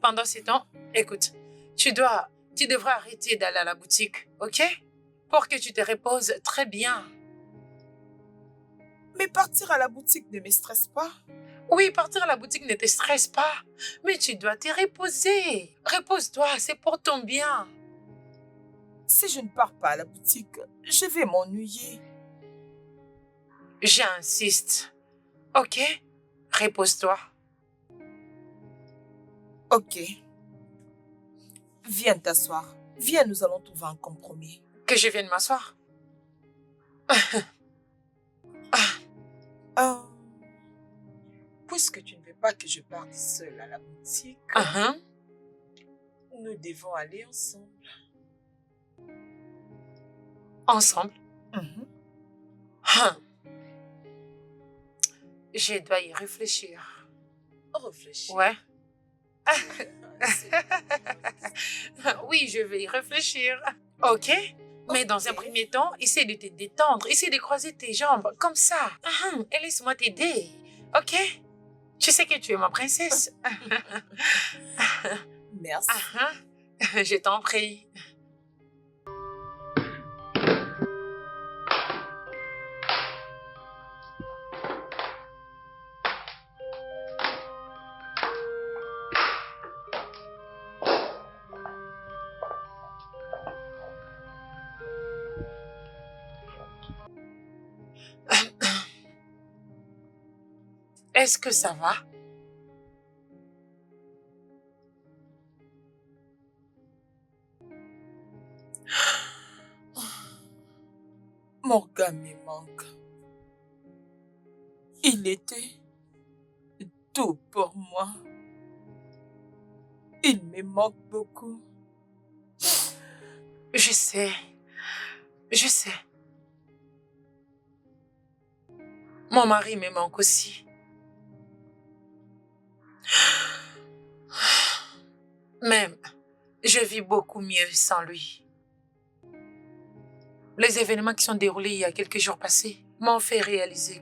Pendant ce temps, écoute, tu devras arrêter d'aller à la boutique. OK? Pour que tu te reposes très bien. Mais partir à la boutique ne me stresse pas. Oui, partir à la boutique ne te stresse pas. Mais tu dois te reposer. Repose-toi, c'est pour ton bien. Si je ne pars pas à la boutique, je vais m'ennuyer. J'insiste. OK? Repose-toi. Ok. Viens t'asseoir. Viens, nous allons trouver un compromis. Que je vienne m'asseoir. Puisque tu ne veux pas que je parte seule à la boutique, nous devons aller ensemble. Ensemble. Mhm. Je dois y réfléchir. Réfléchis. Ouais. Oui, je vais y réfléchir. OK? Mais dans un premier temps, essaie de te détendre, essaie de croiser tes jambes, comme ça. Et laisse-moi t'aider, ok? Je sais que tu es ma princesse. Merci. Je t'en prie. Est-ce que ça va? Mon gars me manque. Il était tout pour moi. Il me manque beaucoup. Je sais. Je sais. Mon mari me manque aussi. Même, je vis beaucoup mieux sans lui. Les événements qui sont déroulés il y a quelques jours passés m'ont fait réaliser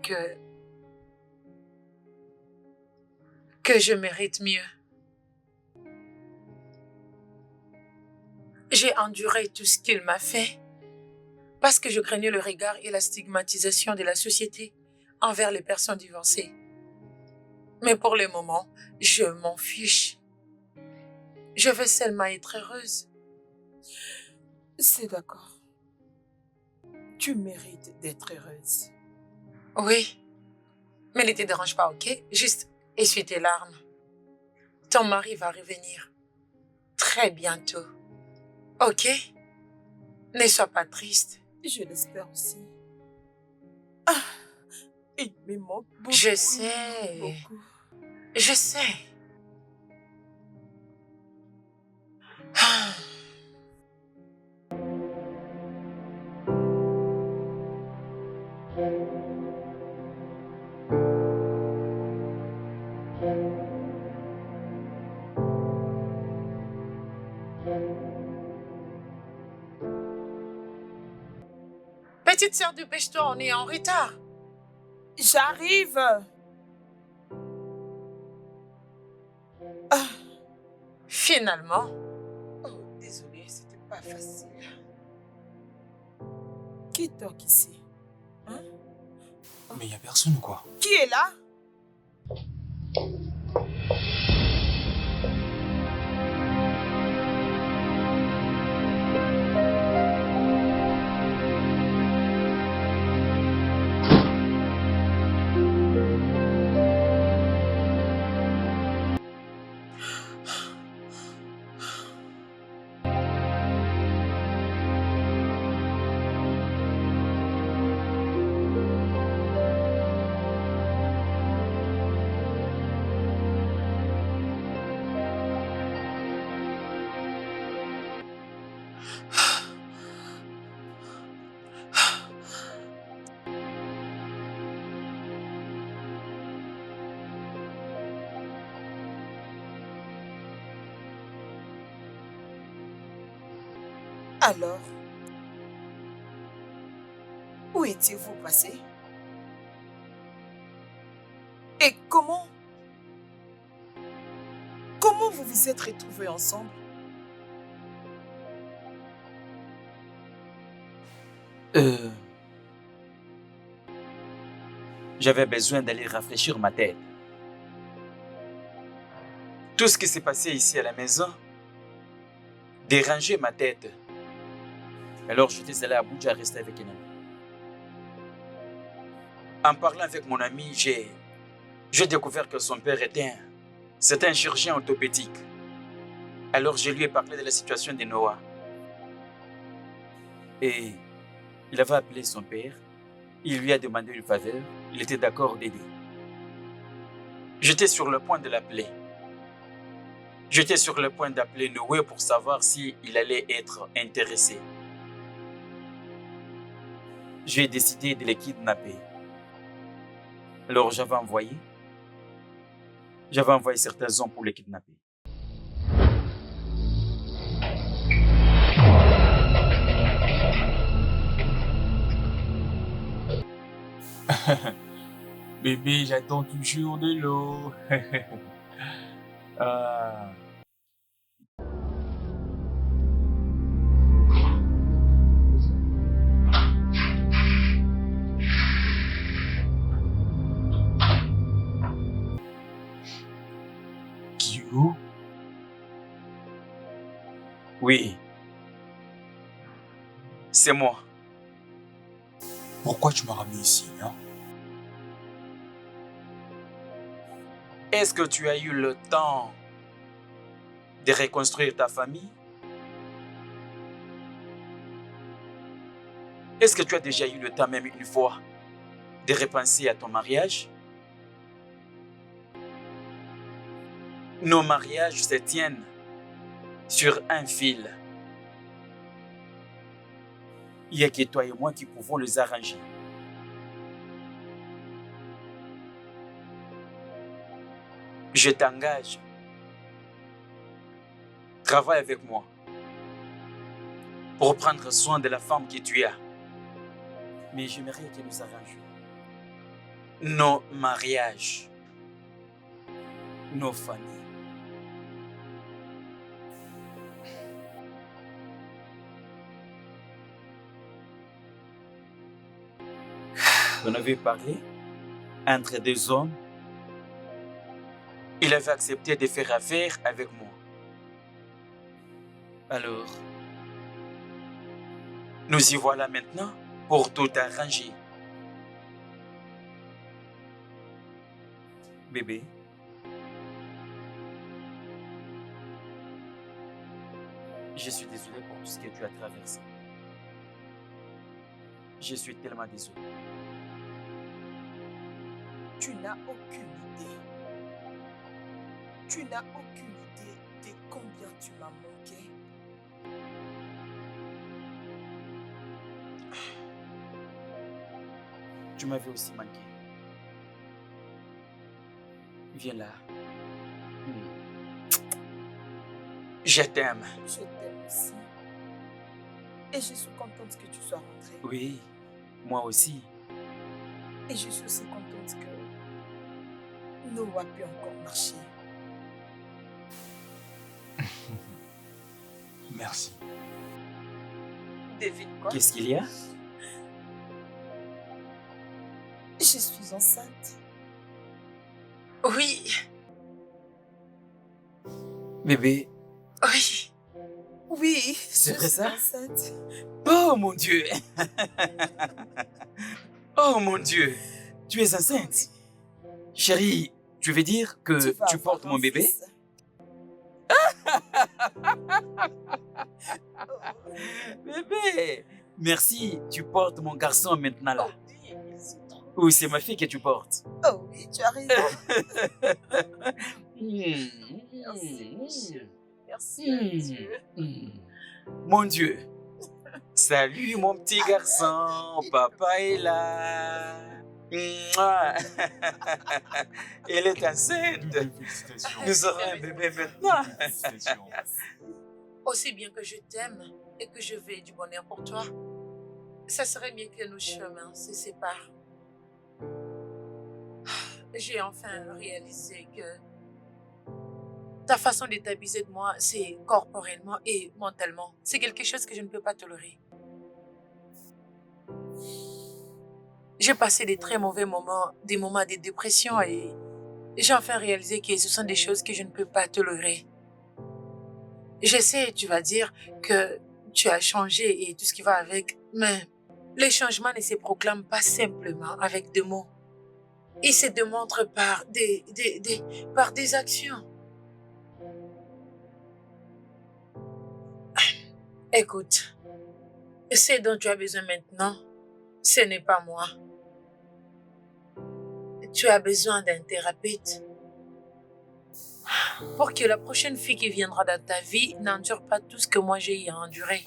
que je mérite mieux. J'ai enduré tout ce qu'il m'a fait parce que je craignais le regard et la stigmatisation de la société envers les personnes divorcées. Mais pour le moment, je m'en fiche. Je veux seulement être heureuse. C'est d'accord. Tu mérites d'être heureuse. Oui, mais ne te dérange pas, ok? Juste essuie tes larmes. Ton mari va revenir très bientôt, ok? Ne sois pas triste. Je l'espère aussi. Il me manque beaucoup. Je sais. Beaucoup. Je sais. Petite sœur, dépêche-toi, on est en retard. J'arrive. Finalement. Oh, désolée, c'était pas facile. Qui toque ici? Hein? Mais il n'y a personne ou quoi? Qui est là? Alors, où étiez-vous passé? Et comment vous vous êtes retrouvés ensemble? J'avais besoin d'aller rafraîchir ma tête. Tout ce qui s'est passé ici à la maison dérangeait ma tête. Alors je suis allé à Abuja rester avec un ami. En parlant avec mon ami, j'ai découvert que son père c'était un chirurgien orthopédique. Alors je lui ai parlé de la situation de Noah. Et il avait appelé son père. Il lui a demandé une faveur. Il était d'accord d'aider. J'étais sur le point de l'appeler. J'étais sur le point d'appeler Noé pour savoir s'il allait être intéressé. J'ai décidé de les kidnapper. Alors j'avais envoyé certains hommes pour les kidnapper. Bébé, j'attends toujours de l'eau. Ah. Kyo, Oui, c'est moi. pourquoi tu m'as ramené ici, hein? Est-ce que tu as eu le temps de reconstruire ta famille? Est-ce que tu as déjà eu le temps, même une fois, de repenser à ton mariage? Nos mariages se tiennent sur un fil. Il n'y a que toi et moi qui pouvons les arranger. Je t'engage. Travaille avec moi pour prendre soin de la femme que tu as. Mais j'aimerais que nous arrangions nos mariages, nos familles. On avait parlé entre deux hommes. Il avait accepté de faire affaire avec moi. Alors, nous y voilà maintenant pour tout arranger. Bébé, je suis désolé pour tout ce que tu as traversé. Je suis tellement désolé. Tu n'as aucune idée. Tu n'as aucune idée de combien tu m'as manqué. Tu m'avais aussi manqué. Viens là. Je t'aime. Je t'aime aussi. Et je suis contente que tu sois rentrée. Oui, moi aussi. Et je suis aussi contente que Noah pu encore marcher. Merci. Devine quoi? Qu'est-ce qu'il y a? Je suis enceinte. Oui, Bébé, oui. Oui, C'est je vrai suis ça? enceinte. oh mon Dieu! Oh mon Dieu! Tu es enceinte? Chérie, tu veux dire que Tu vas tu avoir portes un mon bébé? fils. Bébé! Merci, tu portes mon garçon maintenant là. Oh oui, merci trop. Oui, c'est ma fille que tu portes. Oh oui, tu as raison. Merci. Merci à Dieu. Mon Dieu. Salut mon petit garçon, papa est là. Mouah. Elle est enceinte. Félicitations. Nous aurons un bébé maintenant. Félicitations. Aussi bien que je t'aime et que je veux du bonheur pour toi, ça serait mieux que nos chemins se séparent. J'ai enfin réalisé que ta façon de t'abuser de moi, c'est corporellement et mentalement. C'est quelque chose que je ne peux pas tolérer. J'ai passé des très mauvais moments, des moments de dépression et j'ai enfin réalisé que ce sont des choses que je ne peux pas tolérer. Je sais, tu vas dire que tu as changé et tout ce qui va avec, mais les changements ne se proclament pas simplement avec des mots. Ils se démontrent par par des actions. Écoute, ce dont tu as besoin maintenant, ce n'est pas moi. Tu as besoin d'un thérapeute pour que la prochaine fille qui viendra dans ta vie n'endure pas tout ce que moi j'ai eu à endurer.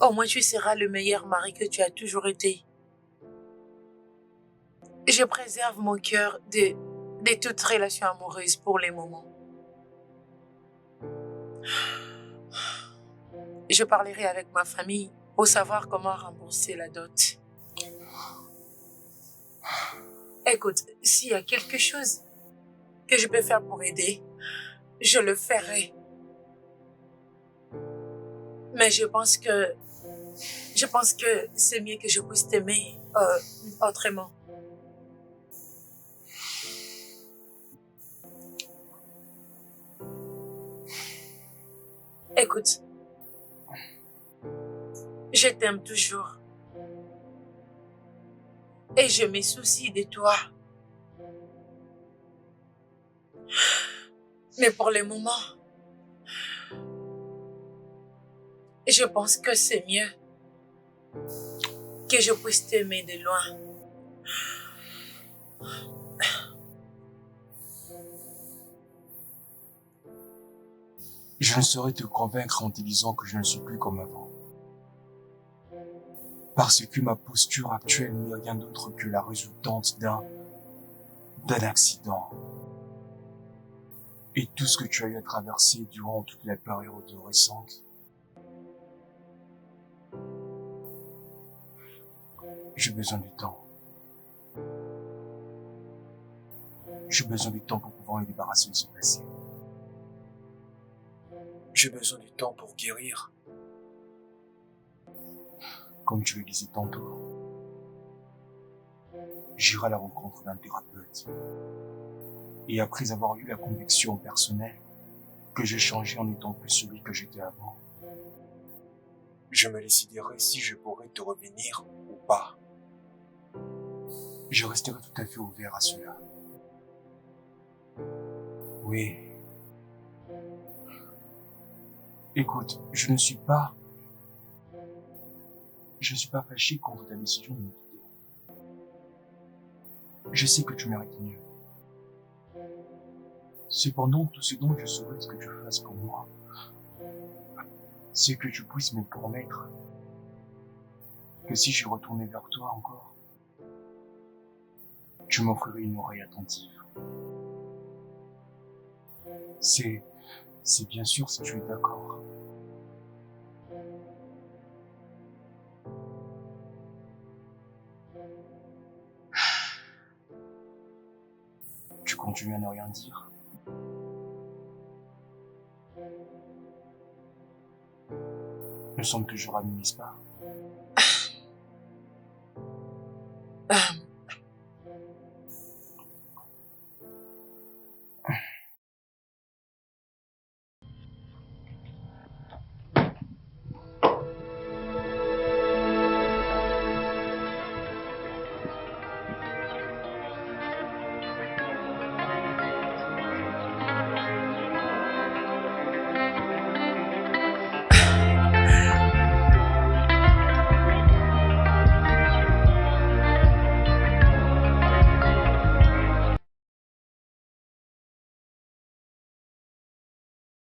Au moins tu seras le meilleur mari que tu as toujours été. Je préserve mon cœur de toute relation amoureuse pour les moments. Je parlerai avec ma famille pour savoir comment rembourser la dot. Écoute, s'il y a quelque chose que je peux faire pour aider, je le ferai. Mais je pense que c'est mieux que je puisse t'aimer autrement. Écoute, je t'aime toujours. Et je me soucie de toi. Mais pour le moment, je pense que c'est mieux que je puisse t'aimer de loin. Je ne saurais te convaincre en te disant que je ne suis plus comme avant. Parce que ma posture actuelle n'est rien d'autre que la résultante d'un accident. Et tout ce que tu as eu à traverser durant toute la période récente. J'ai besoin du temps. J'ai besoin du temps pour pouvoir me débarrasser de ce passé. J'ai besoin du temps pour guérir. Comme tu le disais tantôt, j'irai à la rencontre d'un thérapeute. Et après avoir eu la conviction personnelle que j'ai changé en n'étant plus celui que j'étais avant, je me déciderai si je pourrai te revenir ou pas. Je resterai tout à fait ouvert à cela. Oui. Écoute, je ne suis pas fâché contre ta décision de me quitter. Je sais que tu mérites mieux. Cependant, tout ce dont je souhaite que tu fasses pour moi, c'est que tu puisses me promettre que si je retournais vers toi encore, tu m'offrirais une oreille attentive. C'est bien sûr si tu es d'accord. Tu continues à ne rien dire. Nous sommes toujours amis, n'est-ce pas?